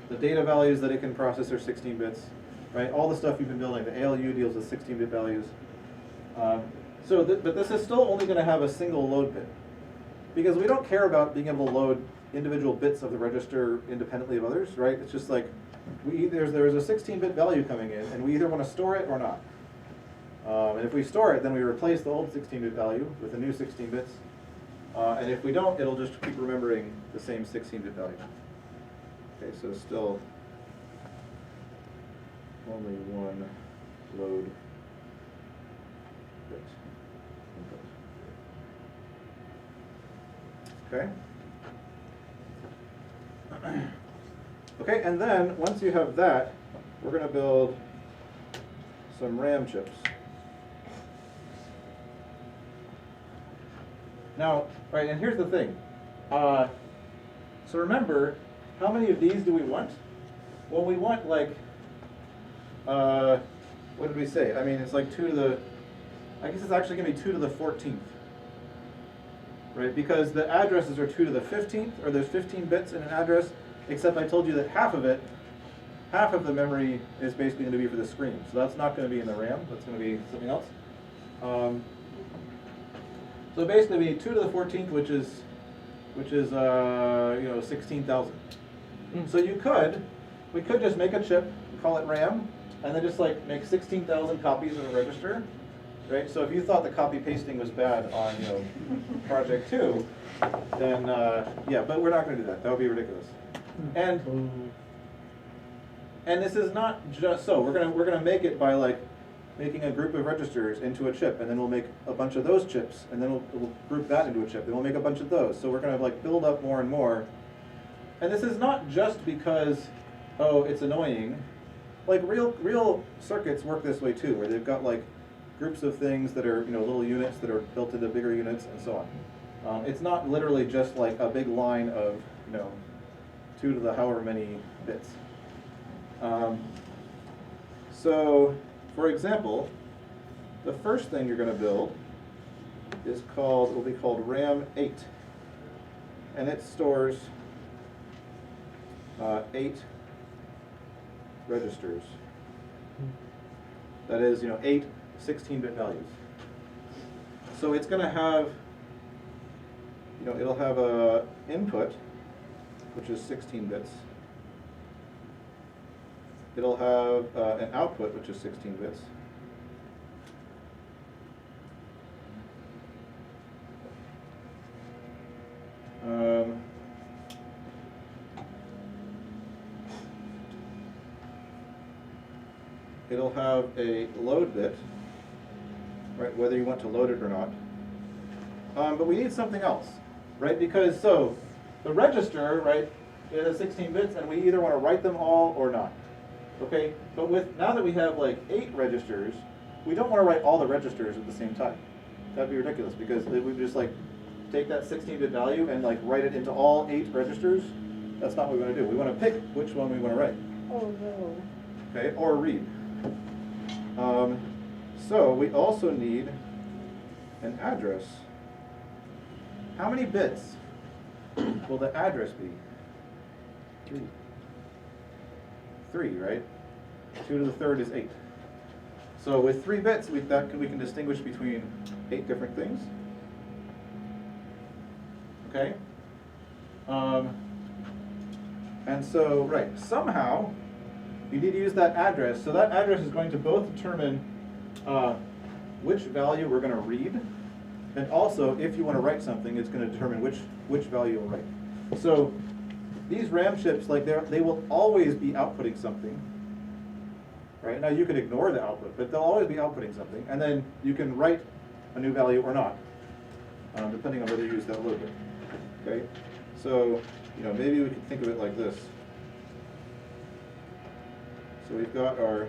The data values that it can process are 16 bits, right? All the stuff you've been building, the ALU deals with 16-bit values. But this is still only going to have a single load bit. Because we don't care about being able to load individual bits of the register independently of others, right? It's just like, there's a 16-bit value coming in, and we either want to store it or not. And if we store it, then we replace the old 16-bit value with a new 16 bits. And if we don't, it'll just keep remembering the same 16-bit value. Okay, so still only one load bit input. Okay. Okay, and then once you have that, we're going to build some RAM chips. Now, right, and here's the thing. So remember, how many of these do we want? Well, we want like, what did we say? I mean, it's like 2 to the, I guess it's actually going to be 2 to the 14th. Right, because the addresses are 2 to the 15th, or there's 15 bits in an address, except I told you that half of the memory is basically going to be for the screen. So that's not going to be in the RAM, that's going to be something else. So basically we need 2 to the 14th, which is 16,000. So we could just make a chip, call it RAM, and then just like make 16,000 copies of a register, right? So if you thought the copy pasting was bad on project 2, then yeah, but we're not going to do that. That would be ridiculous. And this is not just so. We're gonna make it by like making a group of registers into a chip, and then we'll make a bunch of those chips, and then we'll group that into a chip, then we'll make a bunch of those. So we're gonna like build up more and more. And this is not just because, oh, it's annoying. Like real circuits work this way too, where they've got like groups of things that are little units that are built into bigger units and so on. It's not literally just like a big line of 2 to the however many bits. So, for example, the first thing you're going to build is will be called RAM 8, and it stores 8 registers. That is, 8 16-bit values. So it's going to have, it'll have a input, which is 16 bits. It'll have an output, which is 16 bits. It'll have a load bit, right, whether you want to load it or not. But we need something else, right? Because the register, right, it has 16 bits, and we either want to write them all or not. Okay, but now that we have like 8 registers, we don't want to write all the registers at the same time. That'd be ridiculous, because it would just like take that 16-bit value and like write it into all 8 registers. That's not what we want to do. We want to pick which one we want to write. Oh no. Okay, or read. So we also need an address. How many bits will the address be? 3, right? 2 to the 3rd is 8. So with 3 bits, we can distinguish between 8 different things. Okay? And so, right, somehow you need to use that address. So that address is going to both determine which value we're going to read, and also if you want to write something, it's going to determine which value you'll write. So these RAM chips, like they will always be outputting something. Right? Now you can ignore the output, but they'll always be outputting something, and then you can write a new value or not, depending on whether you use that load bit. Okay? So, maybe we could think of it like this. So we've got our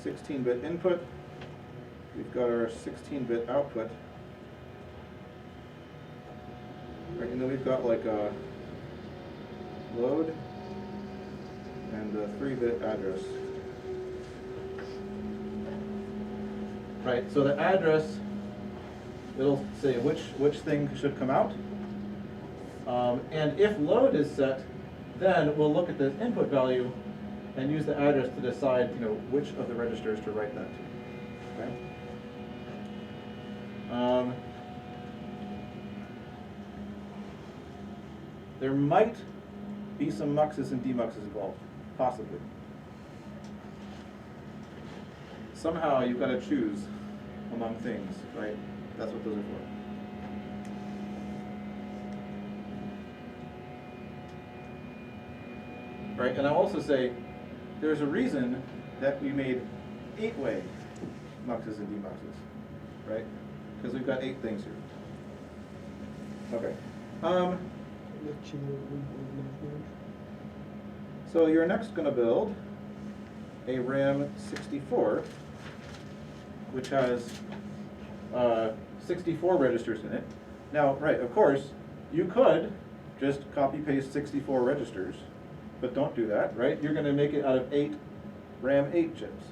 16-bit input, we've got our 16-bit output, right, and then we've got like a load and a 3-bit address. Right, so the address, it'll say which thing should come out. And if load is set, then we'll look at the input value and use the address to decide, which of the registers to write that to. Okay. There might be some muxes and demuxes involved, possibly. Somehow you've got to choose among things, right? That's what those are for. Right, and I'll also say, there's a reason that we made 8-way muxes and demuxes, right? Because we've got 8 things here. Okay. So you're next going to build a RAM 64, which has 64 registers in it. Now, right, of course, you could just copy-paste 64 registers, but don't do that, right? You're going to make it out of 8 RAM 8 chips.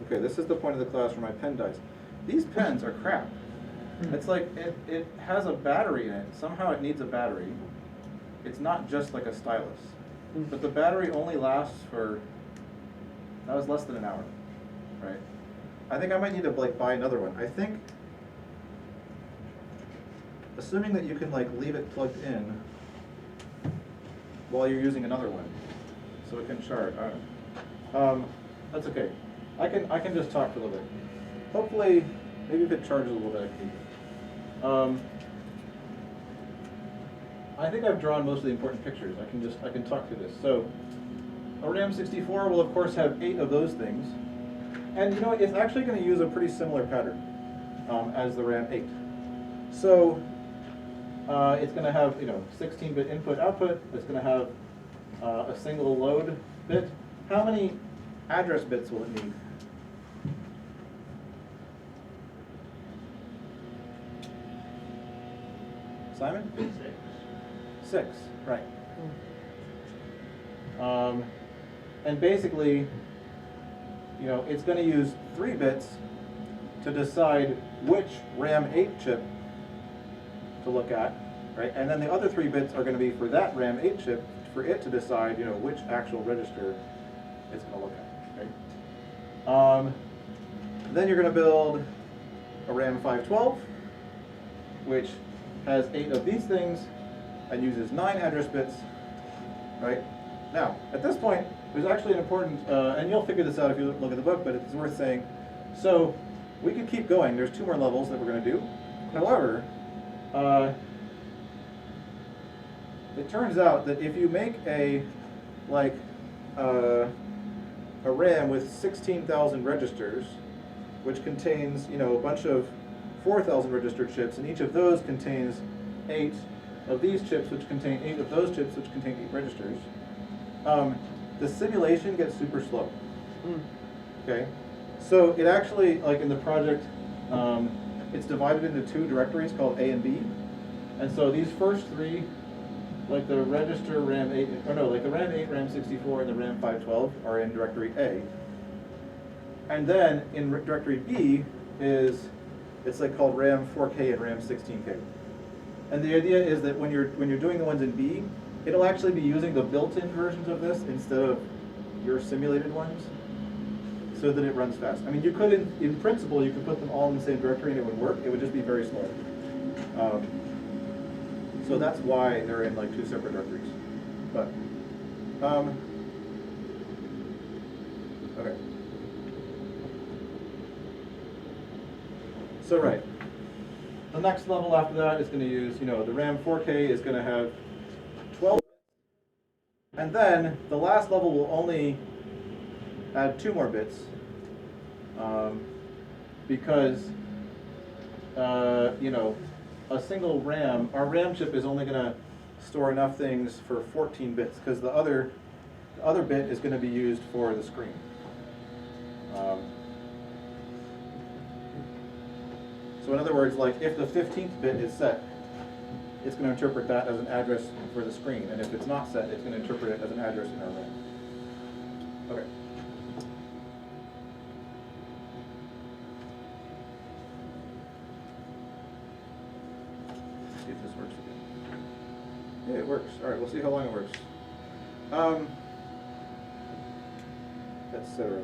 Okay, this is the point of the class where my pen dies. These pens are crap. It's like, it has a battery in it. Somehow it needs a battery. It's not just like a stylus. But the battery only lasts for, that was less than an hour, right? I think I might need to like buy another one. I think, assuming that you can like leave it plugged in while you're using another one, so it can charge. I don't know. That's okay. I can just talk for a little bit. Hopefully, maybe if it charges a little bit, I can keep it. I think I've drawn most of the important pictures. I can talk through this. So, a RAM 64 will of course have 8 of those things, and you know it's actually going to use a pretty similar pattern as the RAM 8. So, it's going to have 16-bit input/output. It's going to have a single load bit. How many address bits will it need? Simon? 6, right. And basically, it's going to use 3 bits to decide which RAM 8 chip to look at, right? And then the other 3 bits are going to be for that RAM 8 chip, for it to decide, which actual register it's going to look at, right? Then you're going to build a RAM 512, which has 8 of these things and uses 9 address bits, right? Now, at this point, there's actually an important, and you'll figure this out if you look at the book, but it's worth saying. So, we could keep going. There's 2 more levels that we're going to do. However, it turns out that if you make a RAM with 16,000 registers, which contains, a bunch of 4,000 register chips, and each of those contains 8 of these chips, which contain 8 of those chips, which contain 8 registers. The simulation gets super slow. Okay, so it actually, like in the project, it's divided into 2 directories called A and B, and so these first 3, like the register RAM 8, or no, like the RAM 8, RAM 64, and the RAM 512 are in directory A, and then in directory B it's like called RAM 4K and RAM 16K. And the idea is that when you're doing the ones in B, it'll actually be using the built-in versions of this instead of your simulated ones, so that it runs fast. I mean, you could, in principle, you could put them all in the same directory and it would work. It would just be very slow. So that's why they're in like 2 separate directories. But okay. So right, the next level after that is going to use, the RAM 4K is going to have 12, and then the last level will only add 2 more bits, because, a single RAM, our RAM chip is only going to store enough things for 14 bits, because the other bit is going to be used for the screen. So in other words, like if the 15th bit is set, it's going to interpret that as an address for the screen, and if it's not set, it's going to interpret it as an address in our RAM. Okay. See if this works again. Yeah, it works. All right, we'll see how long it works. Etc.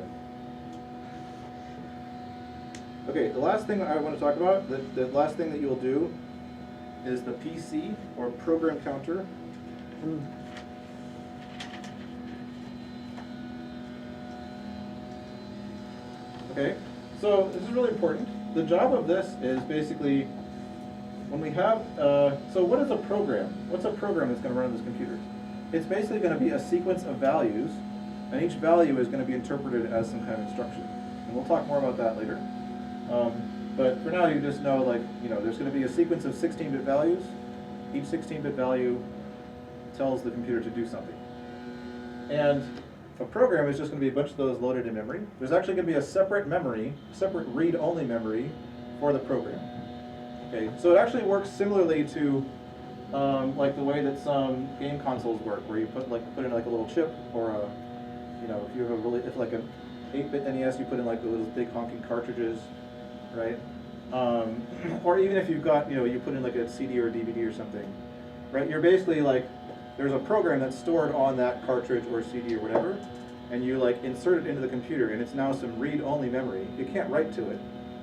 Okay, the last thing I want to talk about, the last thing that you will do is the PC, or program counter. Okay, so this is really important. The job of this is basically, when we have, so what is a program? What's a program that's going to run on this computer? It's basically going to be a sequence of values, and each value is going to be interpreted as some kind of instruction. And we'll talk more about that later. But for now, you just know, like, there's going to be a sequence of 16-bit values. Each 16-bit value tells the computer to do something. And a program is just going to be a bunch of those loaded in memory. There's actually going to be a separate memory, separate read-only memory for the program. Okay, so it actually works similarly to like the way that some game consoles work, where you put in like a little chip, or a, if you have if like an 8-bit NES, you put in like those big honking cartridges, right? Or even if you've got, you put in like a CD or a DVD or something, right? You're basically like, there's a program that's stored on that cartridge or CD or whatever, and you like insert it into the computer, and it's now some read-only memory. You can't write to it.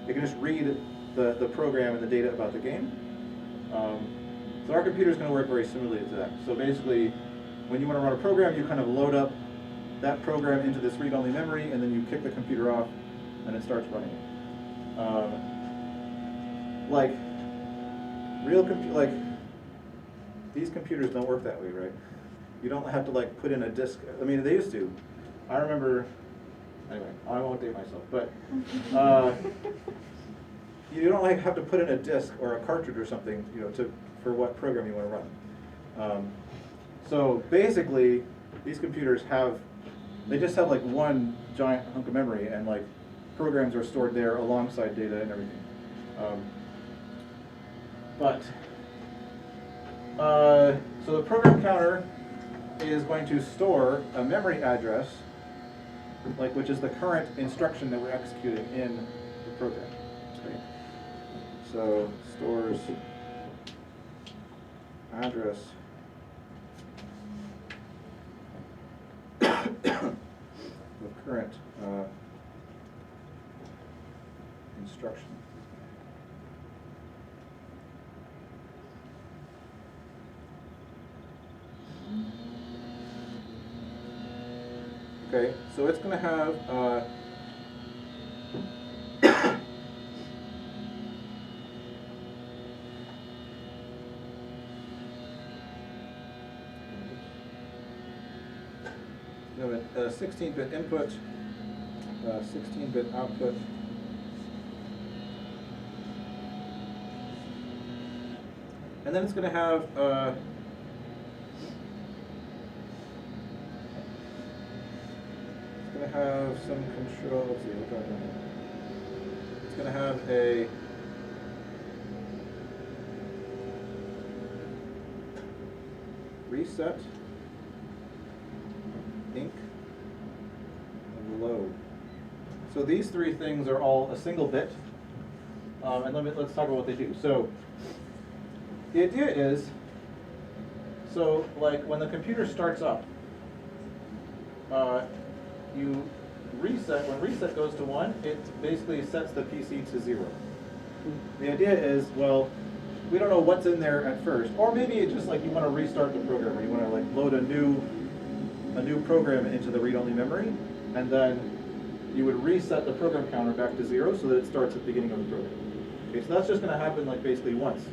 You can just read the program and the data about the game. So our computer is going to work very similarly to that. So basically, when you want to run a program, you kind of load up that program into this read-only memory, and then you kick the computer off, and it starts running. Like these computers don't work that way, right? You don't have to like put in a disk. I mean, they used to. I remember. Anyway, I won't date myself, but you don't like have to put in a disk or a cartridge or something, for what program you want to run. So basically, these computers they just have like one giant hunk of memory, and like programs are stored there alongside data and everything. So the program counter is going to store a memory address, which is the current instruction that we're executing in the program. Okay. So stores address the current instruction. Okay, so it's going to have a 16-bit input, 16-bit output, and then it's going to have some control. Let's see, what do I do? It's going to have a reset, ink, and load. So these three things are all a single bit, and let's talk about what they do. So the idea is, like when the computer starts up, you reset. When reset goes to 1, it basically sets the PC to 0. The idea is, well, we don't know what's in there at first, or maybe it's just like you want to restart the program, or you want to like load a new program into the read-only memory, and then you would reset the program counter back to 0 so that it starts at the beginning of the program. Okay, so that's just going to happen like basically once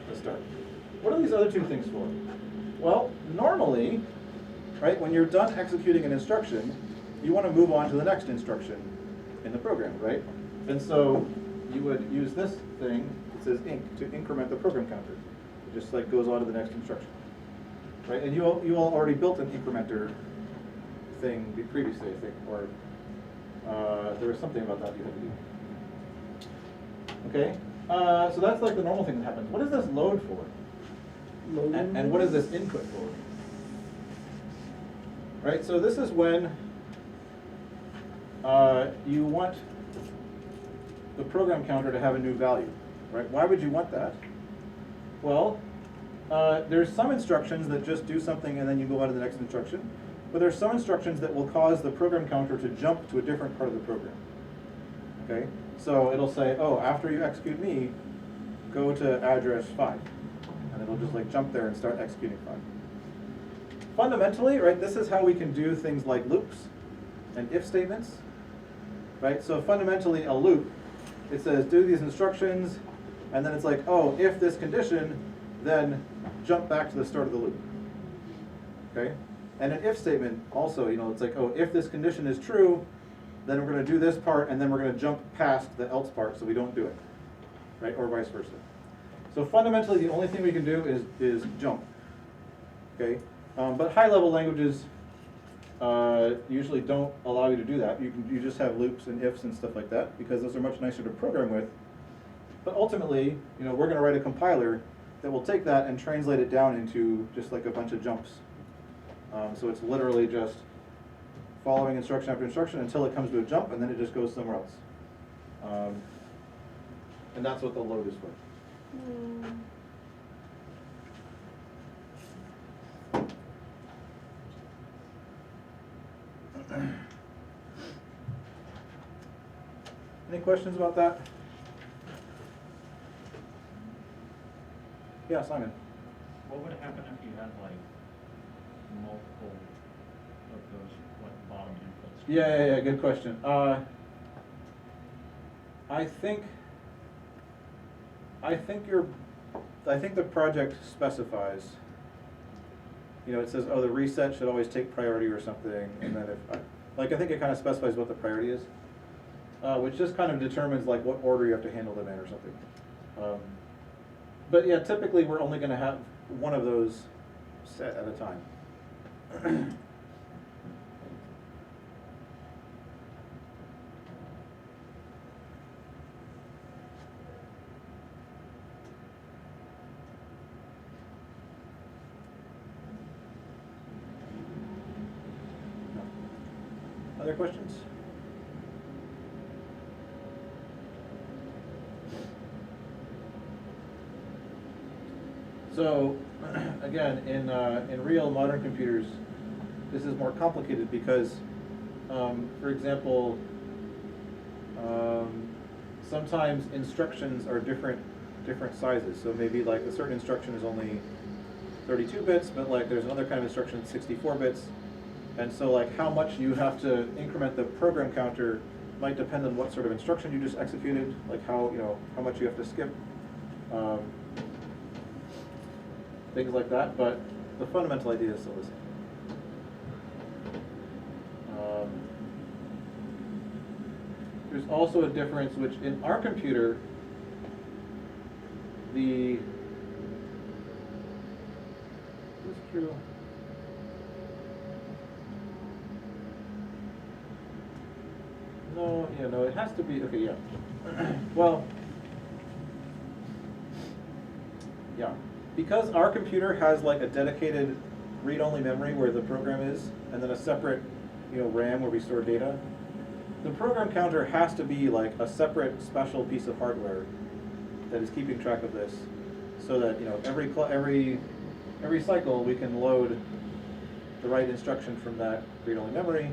to start. What are these other two things for? Well, normally, right, when you're done executing an instruction, you want to move on to the next instruction in the program, right? And so you would use this thing, it says inc, to increment the program counter. It just like goes on to the next instruction, right? And you all already built an incrementer thing previously, I think, or there was something about that you had to do. Okay, so that's like the normal thing that happens. What is this load for? And what is this input for? Right, so this is when you want the program counter to have a new value, right? Why would you want that? Well, there's some instructions that just do something and then you go on to the next instruction, but there's some instructions that will cause the program counter to jump to a different part of the program. Okay, So it'll say, oh, after you execute me, go to address 5. And it'll just like jump there and start executing 5. Fundamentally, right, this is how we can do things like loops and if statements, right? So fundamentally a loop, it says do these instructions, and then it's like, oh, if this condition, then jump back to the start of the loop, okay? And an if statement also, you know, it's like, oh, if this condition is true, then we're going to do this part, and then we're going to jump past the else part so we don't do it, right? Or vice versa. So fundamentally, the only thing we can do is jump, okay? But high-level languages usually don't allow you to do that. You just have loops and ifs and stuff like that because those are much nicer to program with. But ultimately, you know, we're going to write a compiler that will take that and translate it down into just like a bunch of jumps. So it's literally just following instruction after instruction until it comes to a jump, and then it just goes somewhere else. And that's what the load is for. Any questions about that? Yeah, Simon. What would happen if you had like multiple of those like bottom inputs? Yeah, good question. I think the project specifies, you know, it says, oh, the reset should always take priority or something, and then I think it kind of specifies what the priority is, which just kind of determines like what order you have to handle them in or something. But yeah, typically we're only going to have one of those set at a time. Other questions? So, again, in real modern computers, this is more complicated because, for example, sometimes instructions are different sizes. So maybe like a certain instruction is only 32 bits, but like there's another kind of instruction that's 64 bits. And so like how much you have to increment the program counter might depend on what sort of instruction you just executed, like how much you have to skip. Things like that, but the fundamental idea is still the same. There's also a difference which in our computer, this is true. No, it has to be, okay, yeah. Well, yeah. Because our computer has like a dedicated read-only memory where the program is, and then a separate, RAM where we store data, the program counter has to be like a separate special piece of hardware that is keeping track of this, so that every cycle we can load the right instruction from that read-only memory,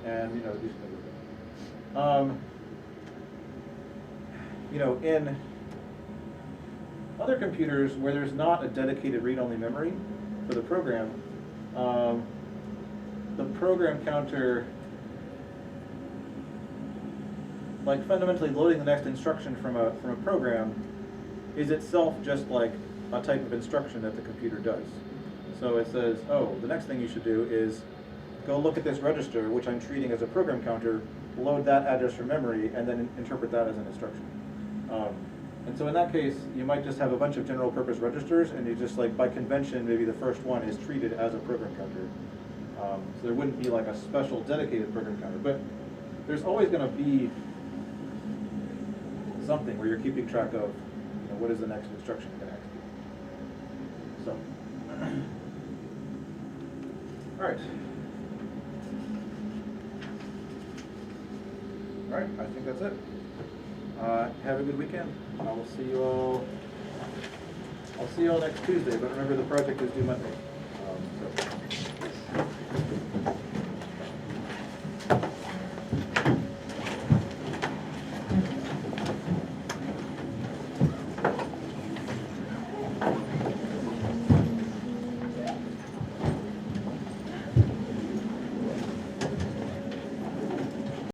and do something with it. In other computers where there's not a dedicated read-only memory for the program, the program counter, like fundamentally loading the next instruction from a program, is itself just like a type of instruction that the computer does. So it says, oh, the next thing you should do is go look at this register, which I'm treating as a program counter, load that address from memory, and then interpret that as an instruction. And so in that case, you might just have a bunch of general purpose registers, and you just like, by convention, maybe the first one is treated as a program counter. So there wouldn't be like a special dedicated program counter, but there's always going to be something where you're keeping track of, what is the next instruction you're going to execute. So, all right. All right, I think that's it. Have a good weekend. I'll see you all next Tuesday, but remember the project is due Monday.